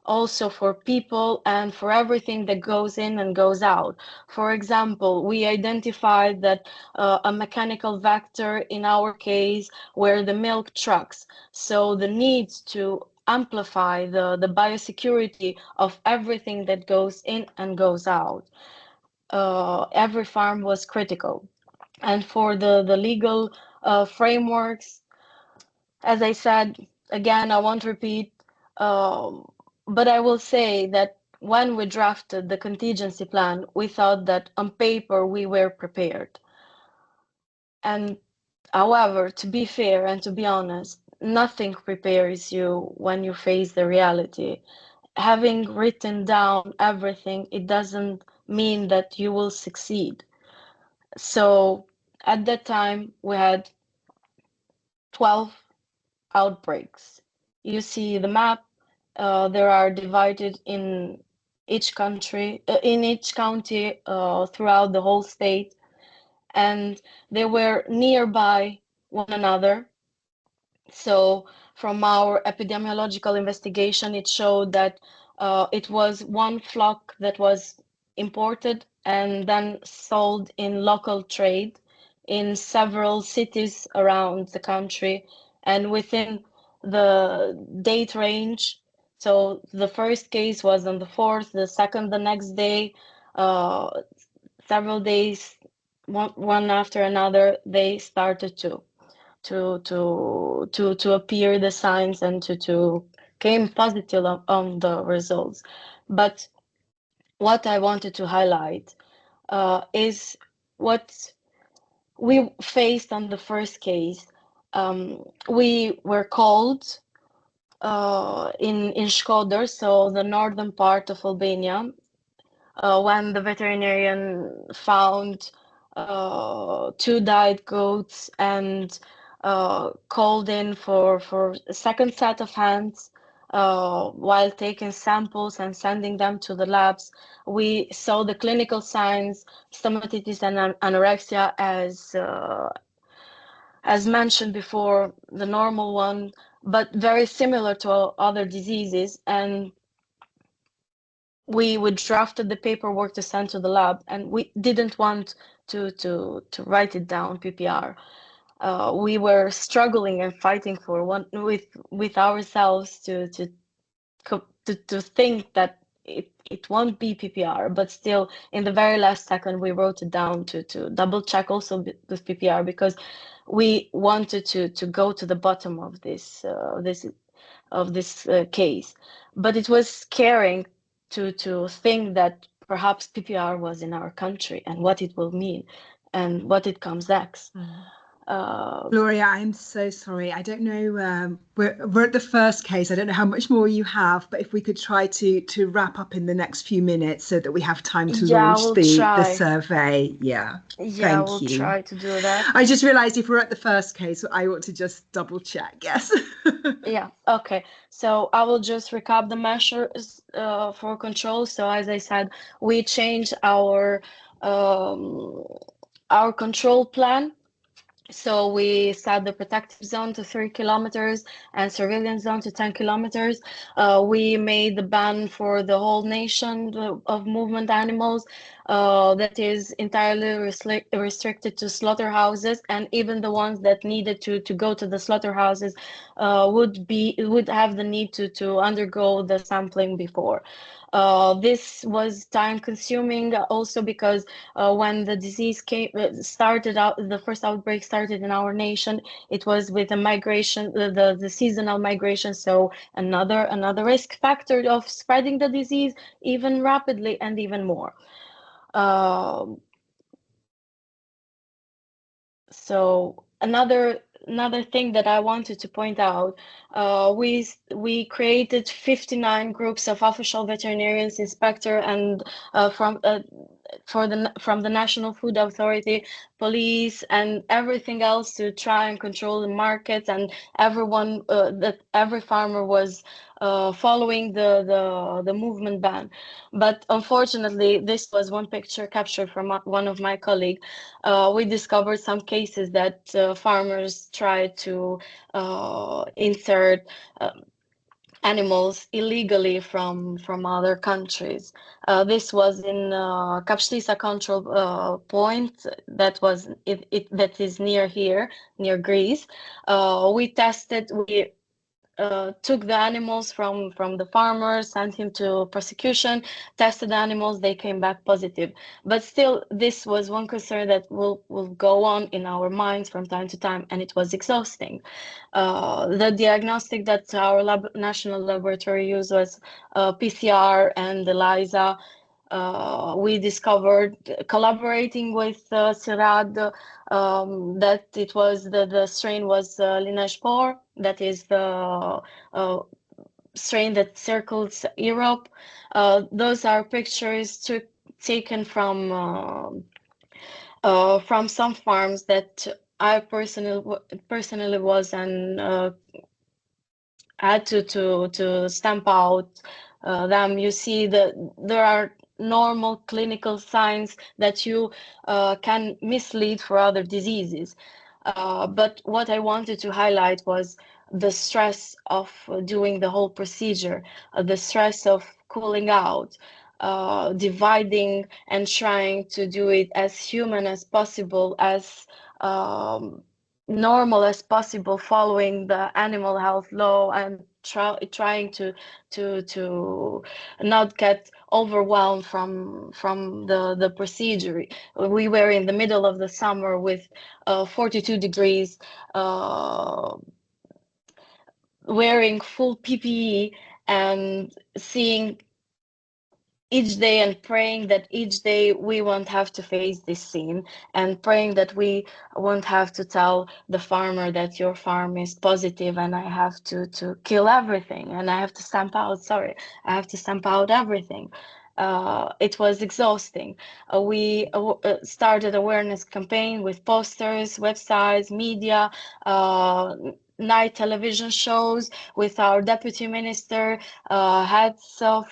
also for people and for everything that goes in and goes out. For example, we identified that a mechanical vector in our case were the milk trucks. So the need to amplify the biosecurity of everything that goes in and goes out. Every farm was critical. And for the legal frameworks, as I said, again, I won't repeat, but I will say that when we drafted the contingency plan, we thought that on paper we were prepared. And however, to be fair and to be honest, nothing prepares you when you face the reality. Having written down everything, it doesn't mean that you will succeed. So at that time, we had 12 outbreaks. You see the map, there are divided in each country, in each county throughout the whole state, and they were nearby one another. So from our epidemiological investigation, it showed that it was one flock that was imported and then sold in local trade in several cities around the country, and within the date range. So the first case was on the 4th, the second the next day, several days, one after another, they started to appear the signs and to came positive on the results. But what I wanted to highlight is what we faced on the first case. We were called in Shkodër, so the northern part of Albania, when the veterinarian found 2 died goats and called in for a second set of hands. While taking samples and sending them to the labs, we saw the clinical signs, stomatitis and anorexia, as mentioned before, the normal one, but very similar to other diseases. And we drafted the paperwork to send to the lab, and we didn't want to write it down, PPR. We were struggling and fighting for one with ourselves to think that it won't be PPR, but still in the very last second we wrote it down to double check also with PPR, because we wanted to go to the bottom of this case. But it was scaring to think that perhaps PPR was in our country and what it will mean and what it comes next. Gloria, I'm so sorry. I don't know. We're at the first case. I don't know how much more you have, but if we could try to wrap up in the next few minutes so that we have time to launch the survey. Yeah. Yeah, we'll try to do that. I just realized if we're at the first case, I ought to just double check. Yes. Yeah. Okay. So I will just recap the measures for control. So as I said, we changed our control plan. So we set the protective zone to 3 kilometers and surveillance zone to 10 kilometers. We made the ban for the whole nation of movement animals that is entirely restricted to slaughterhouses, and even the ones that needed to go to the slaughterhouses would have the need to undergo the sampling before. This was time consuming also because when the disease started out, the first outbreak started in our nation, it was with a migration, the seasonal migration. So another risk factor of spreading the disease even rapidly and even more. So another thing that I wanted to point out, we created 59 groups of official veterinarians, inspector, and from the National Food Authority, police, and everything else to try and control the markets, and everyone that every farmer was following the movement ban. But unfortunately, this was one picture captured from one of my colleagues. We discovered some cases that farmers tried to insert animals illegally from other countries. This was in Kapshtisa control point that is near here, near Greece. We took the animals from the farmers, sent him to prosecution, tested the animals, they came back positive. But still, this was one concern that will go on in our minds from time to time, and it was exhausting. The diagnostic that our national laboratory used was PCR and ELISA. We discovered, collaborating with CIRAD, that it was the strain was Lineage-4, that is the strain that circles Europe. Those are pictures taken from some farms that I personally was and had to stamp out them. You see that there are normal clinical signs that you can mislead for other diseases. But what I wanted to highlight was the stress of doing the whole procedure, the stress of cooling out, dividing and trying to do it as human as possible, as normal as possible, following the animal health law, and trying to not get overwhelmed from the procedure. We were in the middle of the summer with 42 degrees, wearing full PPE and seeing each day and praying that each day we won't have to face this scene, and praying that we won't have to tell the farmer that your farm is positive and I have to kill everything and I have to stamp out everything. It was exhausting. We started awareness campaign with posters, websites, media, night television shows with our deputy minister, heads of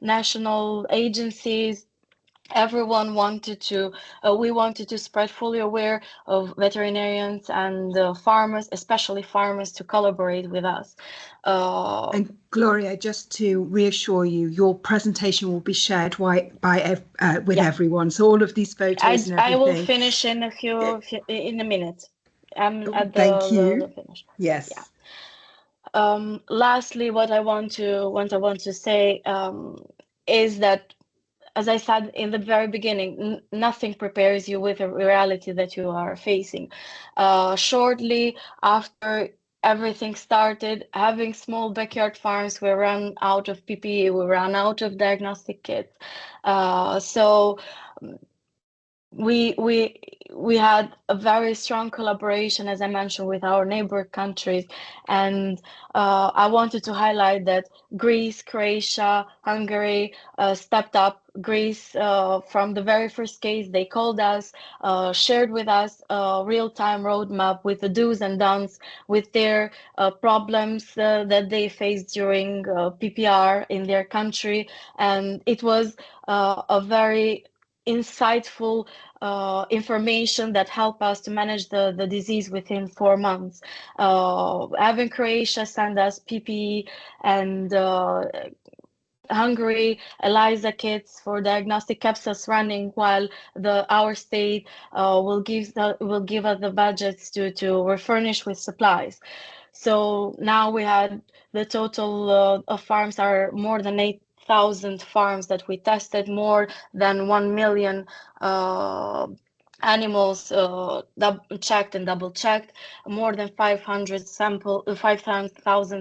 national agencies. Everyone wanted to, we wanted to spread fully aware of veterinarians and farmers, especially farmers, to collaborate with us. And Gloria, just to reassure you, your presentation will be shared with everyone. So all of these photos and everything. I will finish in a minute. I'm at Thank you. the finish. Yes. Yeah. Lastly, what I want to say is that, as I said in the very beginning, nothing prepares you with a reality that you are facing. Shortly after everything started, having small backyard farms, we ran out of PPE, we ran out of diagnostic kits. So we had a very strong collaboration, as I mentioned, with our neighbor countries, and I wanted to highlight that Greece, Croatia, Hungary stepped up. Greece, from the very first case, they called us, shared with us a real-time roadmap with the do's and don'ts, with their problems that they faced during PPR in their country, and it was a very insightful information that helped us to manage the disease within 4 months. Having Croatia send us PPE and Hungary ELISA kits for diagnostic kept us running, while our state will give us the budgets to refurnish with supplies. So now we had the total of farms are more than 8,000 farms that we tested, more than 1 million animals checked and double checked. More than 5,000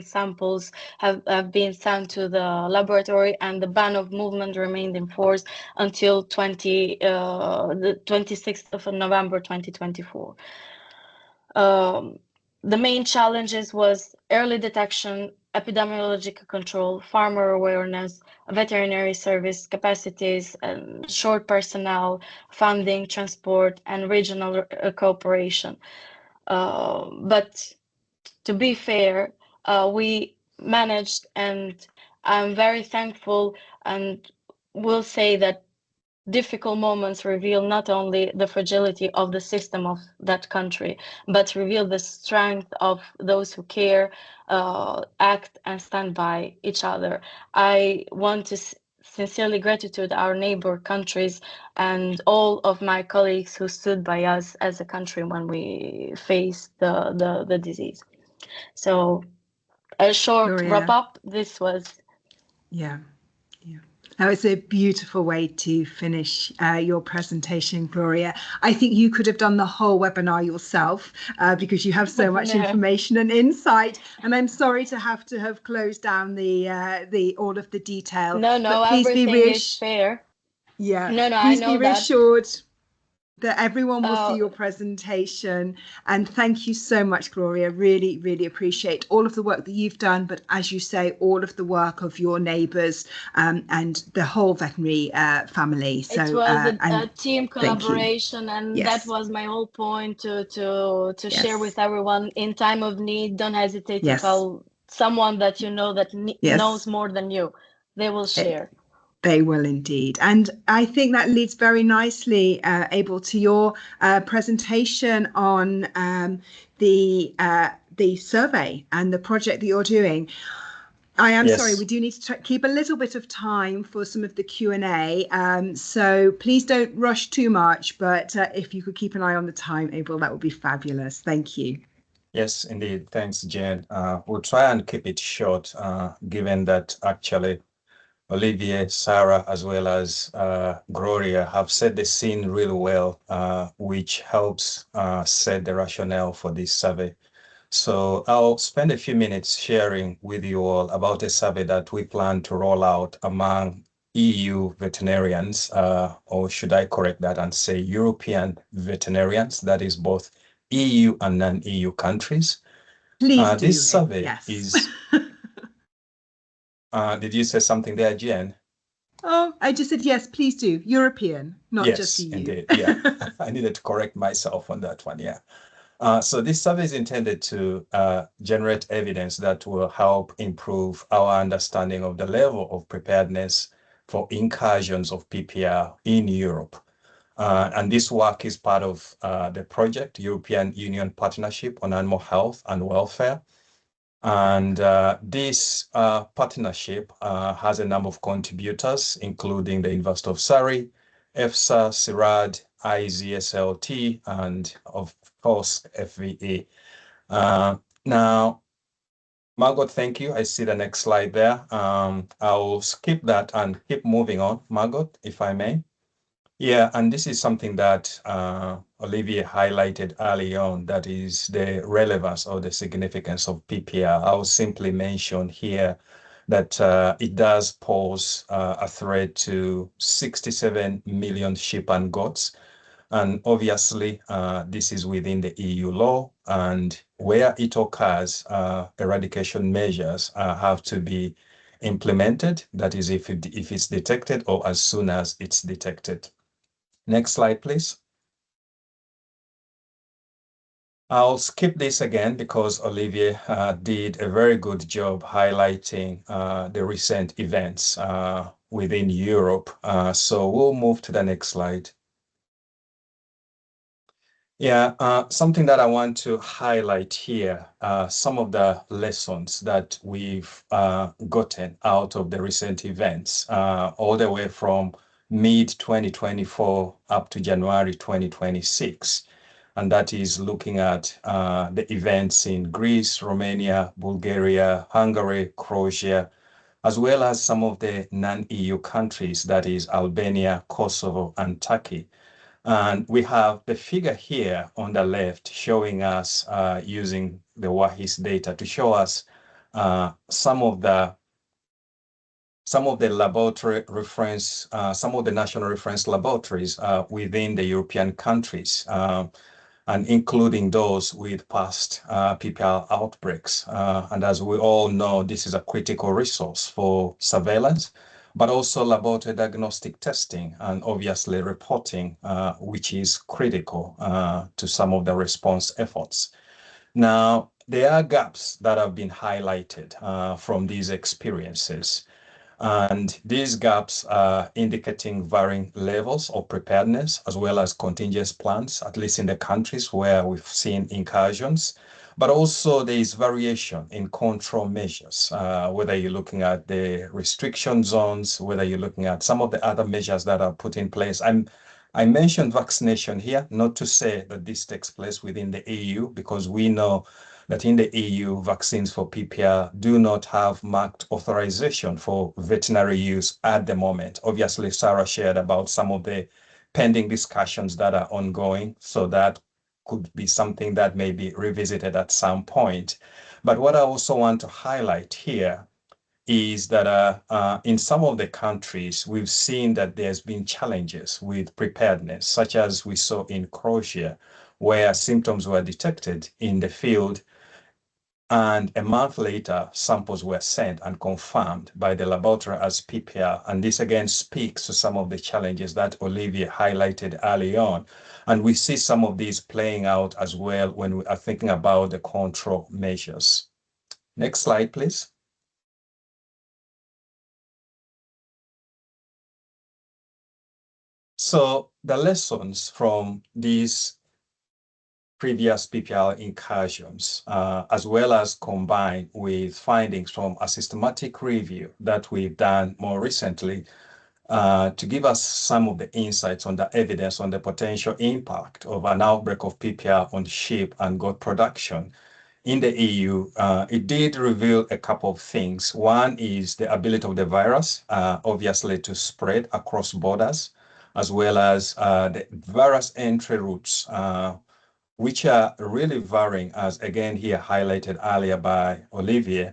samples have been sent to the laboratory, and the ban of movement remained in force until the 26th of November 2024. The main challenges was early detection, epidemiological control, farmer awareness, veterinary service capacities, and short personnel, funding, transport, and regional cooperation. But to be fair, we managed, and I'm very thankful, and will say that difficult moments reveal not only the fragility of the system of that country, but reveal the strength of those who care, act, and stand by each other. I want to sincerely gratitude our neighbor countries and all of my colleagues who stood by us as a country when we faced the disease. So a short Gloria. wrap-up, this was... Yeah. That was a beautiful way to finish your presentation, Gloria. I think you could have done the whole webinar yourself because you have so much information and insight. And I'm sorry to have closed down the all of the detail. No, everything is fair. Yeah. No, please I know be reassured that everyone will see your presentation. And thank you so much, Gloria. Really, really appreciate all of the work that you've done, but as you say, all of the work of your neighbours and the whole veterinary family. So it was a team collaboration, and that was my whole point, to share with everyone in time of need. Don't hesitate to call someone that you know that knows more than you. They will share. They will indeed. And I think that leads very nicely, Abel, to your presentation on the survey and the project that you're doing. I am sorry, we do need to keep a little bit of time for some of the Q&A. So please don't rush too much, but if you could keep an eye on the time, Abel, that would be fabulous. Thank you. Yes, indeed. Thanks, Jen. We'll try and keep it short, given that actually Olivier, Sara, as well as Gloria have set the scene really well, which helps set the rationale for this survey. So I'll spend a few minutes sharing with you all about a survey that we plan to roll out among EU veterinarians, or should I correct that and say European veterinarians, that is both EU and non-EU countries. Please do. This survey is... did you say something there, Jen? Oh, I just said, yes, please do. European, not just EU. Yes, indeed. Yeah, I needed to correct myself on that one. Yeah. So this survey is intended to generate evidence that will help improve our understanding of the level of preparedness for incursions of PPR in Europe. And this work is part of the project, European Union Partnership on Animal Health and Welfare. And this partnership has a number of contributors, including the University of Surrey, EFSA, CIRAD, IZSLT, and of course, FVA. Now, Margot, thank you. I see the next slide there. I'll skip that and keep moving on. Margot, if I may. Yeah, and this is something that Olivier highlighted early on, that is the relevance or the significance of PPR. I'll simply mention here that it does pose a threat to 67 million sheep and goats. And obviously, this is within the EU law, and where it occurs, eradication measures have to be implemented. That is, if it's detected or as soon as it's detected. Next slide, please. I'll skip this again because Olivier did a very good job highlighting the recent events within Europe. So we'll move to the next slide. Yeah, something that I want to highlight here, some of the lessons that we've gotten out of the recent events, all the way from mid-2024 up to January 2026. And that is looking at the events in Greece, Romania, Bulgaria, Hungary, Croatia, as well as some of the non-EU countries, that is Albania, Kosovo, and Turkey. And we have the figure here on the left showing us using the WOAH data to show us some of the laboratory reference, some of the national reference laboratories within the European countries, and including those with past PPR outbreaks. And as we all know, this is a critical resource for surveillance, but also laboratory diagnostic testing and obviously reporting, which is critical to some of the response efforts. Now, there are gaps that have been highlighted from these experiences. And these gaps are indicating varying levels of preparedness as well as contingency plans, at least in the countries where we've seen incursions. But also there is variation in control measures, whether you're looking at the restriction zones, whether you're looking at some of the other measures that are put in place. I mentioned vaccination here, not to say that this takes place within the EU, because we know that in the EU, vaccines for PPR do not have marked authorization for veterinary use at the moment. Obviously, Sara shared about some of the pending discussions that are ongoing, so that could be something that may be revisited at some point. But what I also want to highlight here is that in some of the countries, we've seen that there's been challenges with preparedness, such as we saw in Croatia, where symptoms were detected in the field, and a month later, samples were sent and confirmed by the laboratory as PPR. And this again speaks to some of the challenges that Olivier highlighted early on. And we see some of these playing out as well when we are thinking about the control measures. Next slide, please. So the lessons from these previous PPR incursions, as well as combined with findings from a systematic review that we've done more recently, to give us some of the insights on the evidence on the potential impact of an outbreak of PPR on sheep and goat production in the EU. It did reveal a couple of things. One is the ability of the virus, obviously, to spread across borders, as well as the virus entry routes, which are really varying, as again here highlighted earlier by Olivier.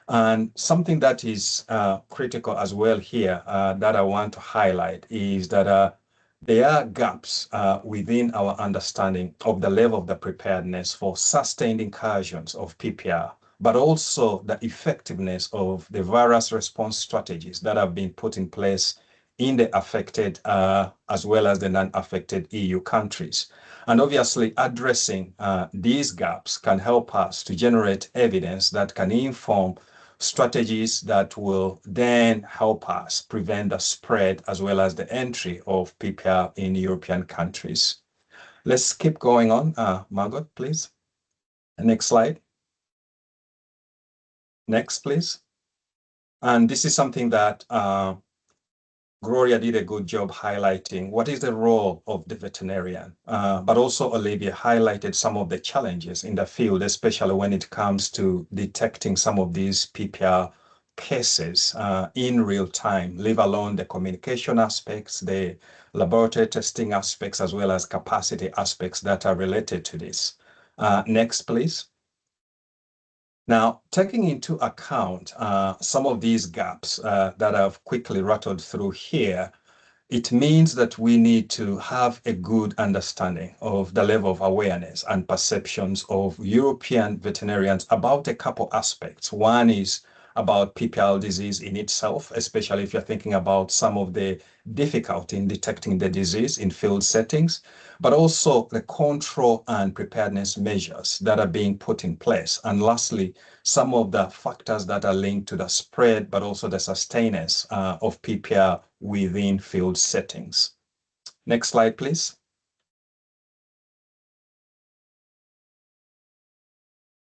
And something that is critical as well here that I want to highlight is that there are gaps within our understanding of the level of the preparedness for sustained incursions of PPR, but also the effectiveness of the virus response strategies that have been put in place in the affected as well as the non-affected EU countries. And obviously addressing these gaps can help us to generate evidence that can inform strategies that will then help us prevent the spread as well as the entry of PPR in European countries. Let's keep going on. Margot, please. Next slide. Next, please. And this is something that Gloria did a good job highlighting. What is the role of the veterinarian? But also Olivier highlighted some of the challenges in the field, especially when it comes to detecting some of these PPR cases in real time, leave alone the communication aspects, the laboratory testing aspects, as well as capacity aspects that are related to this. Next, please. Now, taking into account some of these gaps that I've quickly rattled through here, it means that we need to have a good understanding of the level of awareness and perceptions of European veterinarians about a couple aspects. One is about PPR disease in itself, especially if you're thinking about some of the difficulty in detecting the disease in field settings, but also the control and preparedness measures that are being put in place. And lastly, some of the factors that are linked to the spread, but also the sustenance of PPR within field settings. Next slide, please.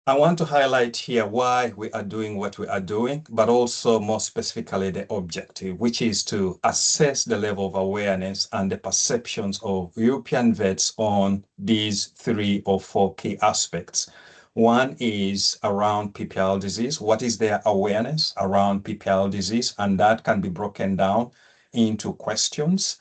I want to highlight here why we are doing what we are doing, but also more specifically the objective, which is to assess the level of awareness and the perceptions of European vets on these 3 or 4 key aspects. One is around PPR disease. What is their awareness around PPR disease? And that can be broken down into questions.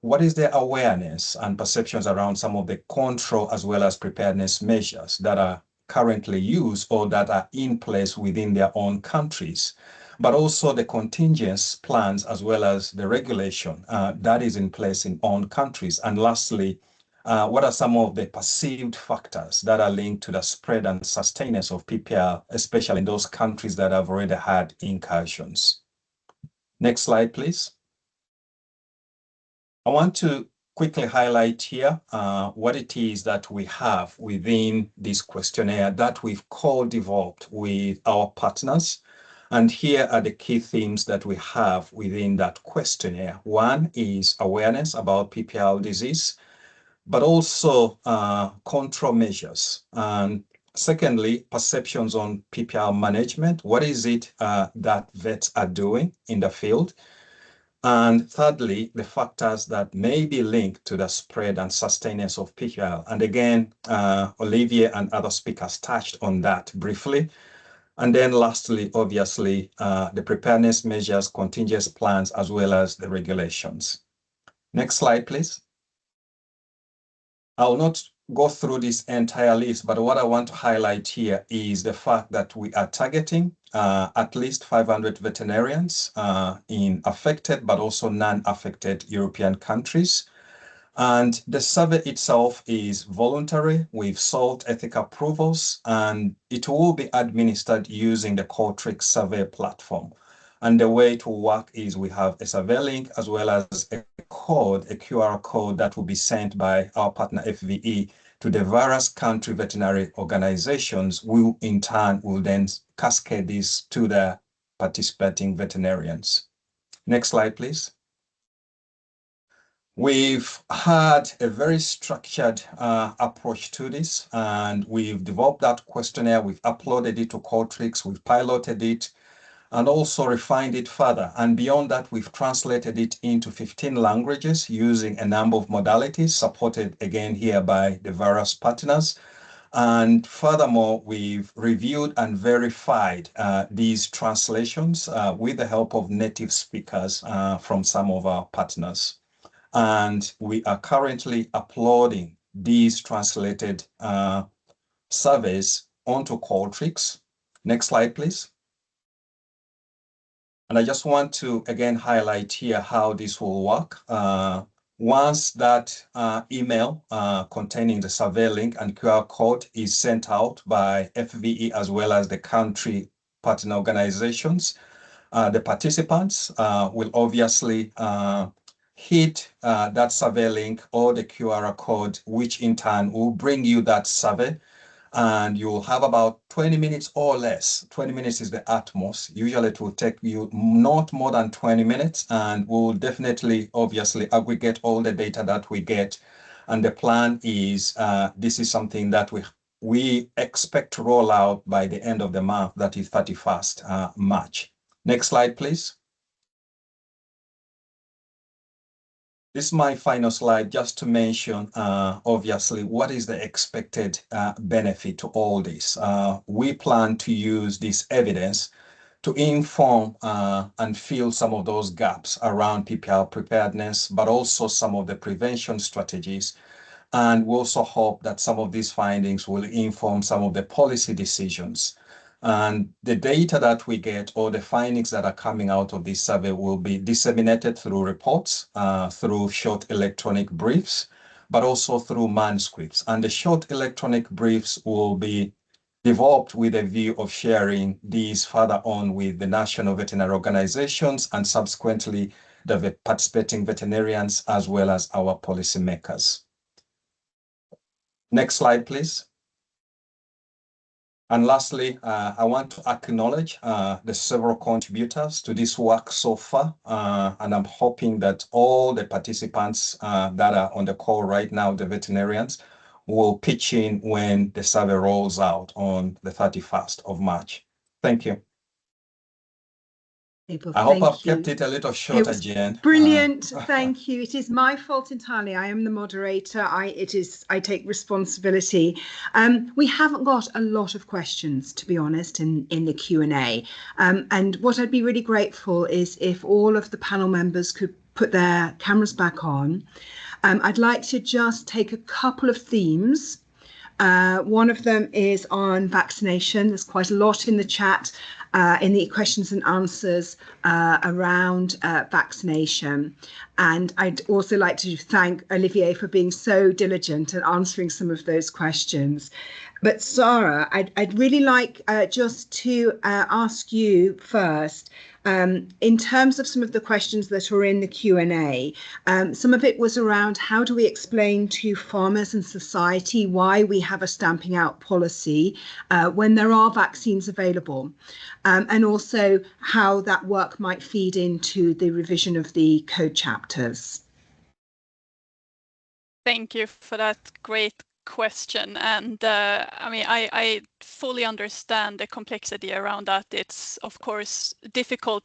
What is their awareness and perceptions around some of the control as well as preparedness measures that are currently used or that are in place within their own countries, but also the contingency plans as well as the regulation that is in place in own countries. And lastly, what are some of the perceived factors that are linked to the spread and sustenance of PPR, especially in those countries that have already had incursions? Next slide, please. I want to quickly highlight here what it is that we have within this questionnaire that we've co-developed with our partners. And here are the key themes that we have within that questionnaire. One is awareness about PPR disease, but also control measures. And secondly, perceptions on PPR management. What is it that vets are doing in the field? And thirdly, the factors that may be linked to the spread and sustenance of PPR. And again, Olivier and other speakers touched on that briefly. And then lastly, obviously, the preparedness measures, contingency plans, as well as the regulations. Next slide, please. I will not go through this entire list, but what I want to highlight here is the fact that we are targeting at least 500 veterinarians in affected but also non-affected European countries. And the survey itself is voluntary with salt ethic approvals, and it will be administered using the Qualtrics survey platform. And the way it will work is we have a survey link as well as a code, a QR code that will be sent by our partner FVE to the various country veterinary organizations, who in turn will then cascade this to the participating veterinarians. Next slide, please. We've had a very structured approach to this, and we've developed that questionnaire, we've uploaded it to Qualtrics, we've piloted it, and also refined it further. And beyond that, we've translated it into 15 languages using a number of modalities supported again here by the various partners. And furthermore, we've reviewed and verified these translations with the help of native speakers from some of our partners. And we are currently uploading these translated surveys onto Qualtrics. Next slide, please. And I just want to again highlight here how this will work. Once that email containing the survey link and QR code is sent out by FVE as well as the country partner organizations, the participants will obviously hit that survey link or the QR code, which in turn will bring you that survey. And you'll have about 20 minutes or less. 20 minutes is the utmost. Usually it will take you not more than 20 minutes, and we'll definitely, obviously, aggregate all the data that we get. And the plan is, this is something that we expect to roll out by the end of the month, that is 31st March. Next slide, please. This is my final slide, just to mention, obviously, what is the expected benefit to all this. We plan to use this evidence to inform and fill some of those gaps around PPR preparedness, but also some of the prevention strategies. And we also hope that some of these findings will inform some of the policy decisions. And the data that we get, or the findings that are coming out of this survey, will be disseminated through reports, through short electronic briefs, but also through manuscripts. And the short electronic briefs will be developed with a view of sharing these further on with the national veterinary organizations and subsequently the participating veterinarians as well as our policymakers. Next slide, please. And lastly, I want to acknowledge the several contributors to this work so far. And I'm hoping that all the participants that are on the call right now, the veterinarians, will pitch in when the survey rolls out on the 31st of March. Thank you. Abel, I hope I've kept it a little shorter, Jen. Brilliant. Thank you. It is my fault entirely. I am the moderator. I take responsibility. We haven't got a lot of questions, to be honest, in the Q&A. And what I'd be really grateful is if all of the panel members could put their cameras back on. I'd like to just take a couple of themes. One of them is on vaccination. There's quite a lot in the chat, in the questions and answers around vaccination. And I'd also like to thank Olivier for being so diligent and answering some of those questions. But Sara, I'd really like just to ask you first, in terms of some of the questions that are in the Q&A, some of it was around how do we explain to farmers and society why we have a stamping out policy when there are vaccines available, and also how that work might feed into the revision of the code chapters. Thank you for that great question. And I mean, I fully understand the complexity around that. It's of course difficult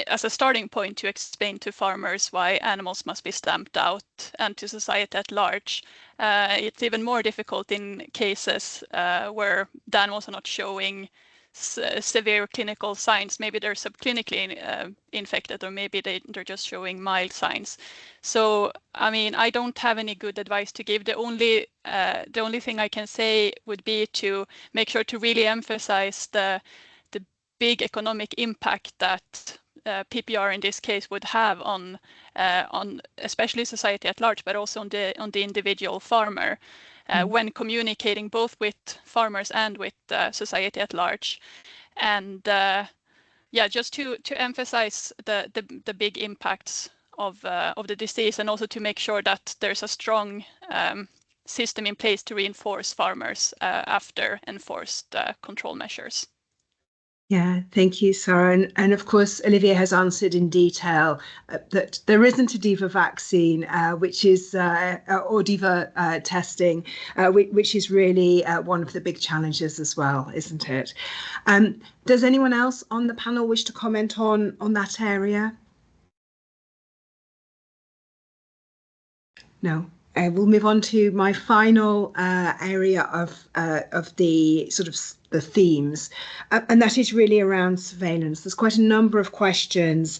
as a starting point to explain to farmers why animals must be stamped out and to society at large. It's even more difficult in cases where the animals are not showing severe clinical signs. Maybe they're subclinically infected, or maybe they're just showing mild signs. So, I mean, I don't have any good advice to give. The only thing I can say would be to make sure to really emphasize the big economic impact that PPR in this case would have on especially society at large, but also on the individual farmer when communicating both with farmers and with society at large. And yeah, just to emphasize the big impacts of the disease, and also to make sure that there's a strong system in place to reinforce farmers after enforced control measures. Yeah, thank you, Sara. And of course, Olivier has answered in detail that there isn't a DIVA vaccine, which is, or DIVA testing, which is really one of the big challenges as well, isn't it? Does anyone else on the panel wish to comment on that area? No. We'll move on to my final area of the sort of the themes, and that is really around surveillance. There's quite a number of questions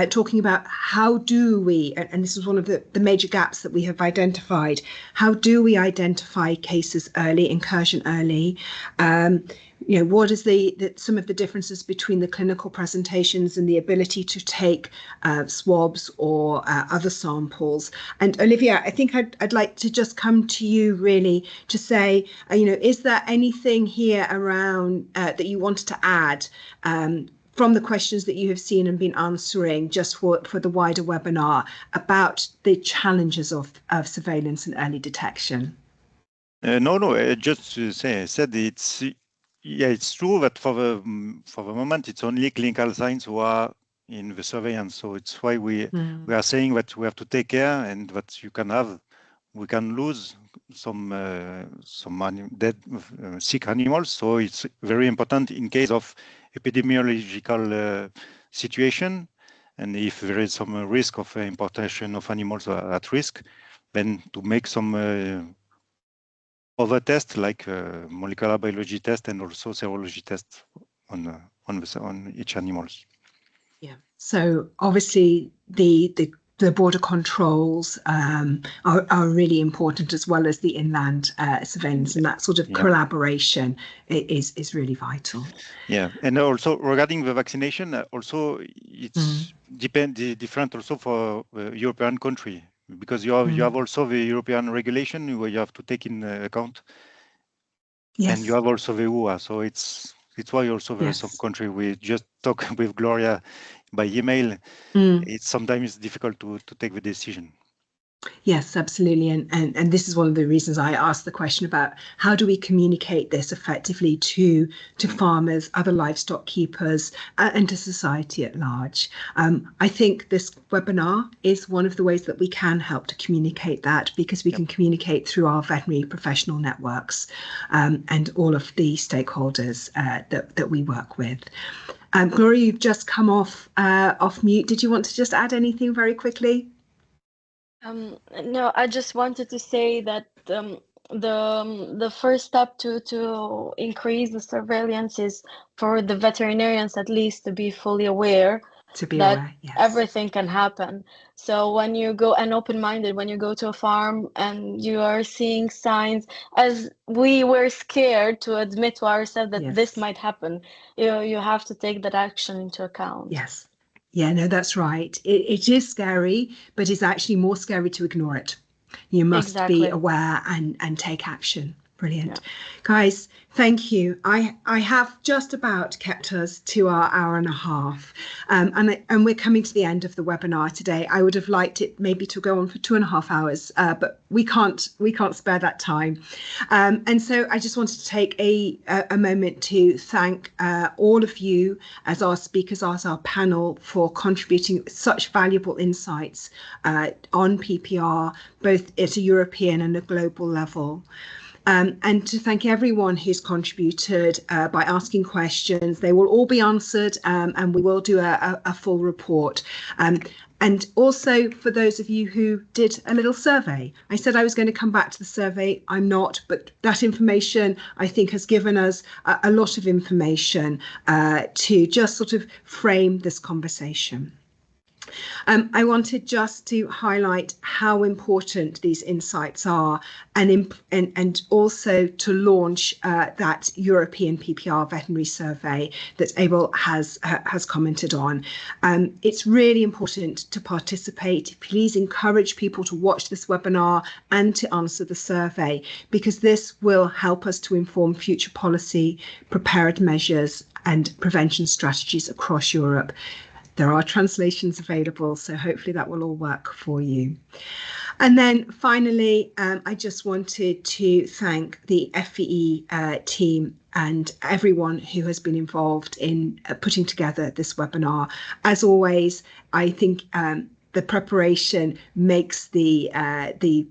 talking about how do we, and this is one of the major gaps that we have identified, how do we identify cases early, incursion early? You know, what is some of the differences between the clinical presentations and the ability to take swabs or other samples? And Olivier, I think I'd like to just come to you really to say, you know, is there anything here around that you wanted to add from the questions that you have seen and been answering just for the wider webinar about the challenges of surveillance and early detection? No, just to say, it's true that for the moment it's only clinical signs who are in the surveillance. So it's why we are saying that we have to take care, and that we can lose some dead sick animals. So it's very important in case of epidemiological situation, and if there is some risk of importation of animals at risk, then to make some other tests like molecular biology test and also serology test on each animals. Yeah. So obviously the border controls are really important, as well as the inland surveillance, and that sort of collaboration is really vital. Yeah, and also regarding the vaccination, also it's different also for European country, because you have also the European regulation where you have to take in account, and you have also the WOAH. So it's why also there is some country. We just talk with Gloria by email. It's sometimes difficult to take the decision. Yes, absolutely. And this is one of the reasons I asked the question about how do we communicate this effectively to farmers, other livestock keepers, and to society at large. I think this webinar is one of the ways that we can help to communicate that, because we can communicate through our veterinary professional networks and all of the stakeholders that we work with. Gloria, you've just come off mute. Did you want to just add anything very quickly? No, I just wanted to say that the first step to increase the surveillance is for the veterinarians at least to be fully aware that everything can happen. So when you go and open-minded, when you go to a farm and you are seeing signs, as we were scared to admit to ourselves that this might happen, you have to take that action into account. Yes. Yeah, no, that's right. It is scary, but it's actually more scary to ignore it. You must be aware and take action. Brilliant. Guys, thank you. I have just about kept us to our hour and a half, and we're coming to the end of the webinar today. I would have liked it maybe to go on for 2.5 hours, but we can't spare that time. And so I just wanted to take a moment to thank all of you as our speakers, as our panel, for contributing such valuable insights on PPR, both at a European and a global level. and to thank everyone who's contributed by asking questions. They will all be answered, and we will do a full report. And also for those of you who did a little survey. I said I was going to come back to the survey. I'm not, but that information I think has given us a lot of information to just sort of frame this conversation. I wanted just to highlight how important these insights are, and also to launch that European PPR veterinary survey that Abel has commented on. It's really important to participate. Please encourage people to watch this webinar and to answer the survey, because this will help us to inform future policy, prepared measures and prevention strategies across Europe. There are translations available, so hopefully that will all work for you. And then finally, I just wanted to thank the FEE team and everyone who has been involved in putting together this webinar. As always, I think the preparation makes the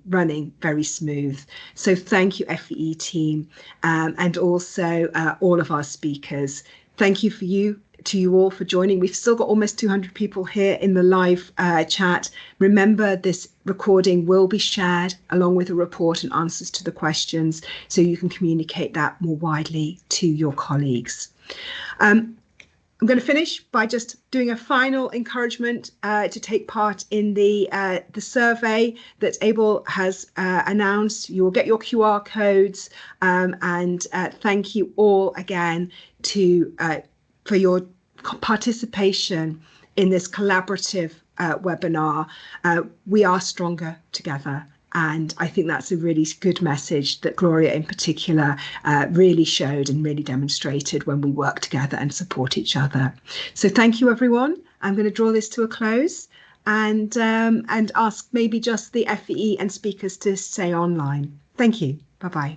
running very smooth. So thank you, FEE team, and also all of our speakers. Thank you to you all for joining. We've still got almost 200 people here in the live chat. Remember, this recording will be shared along with a report and answers to the questions, so you can communicate that more widely to your colleagues. I'm going to finish by just doing a final encouragement to take part in the survey that Abel has announced. You will get your QR codes, and thank you all again for your participation in this collaborative webinar. We are stronger together, and I think that's a really good message that Gloria in particular really showed and really demonstrated when we work together and support each other. So thank you, everyone. I'm going to draw this to a close and ask maybe just the FEE and speakers to stay online. Thank you. Bye-bye.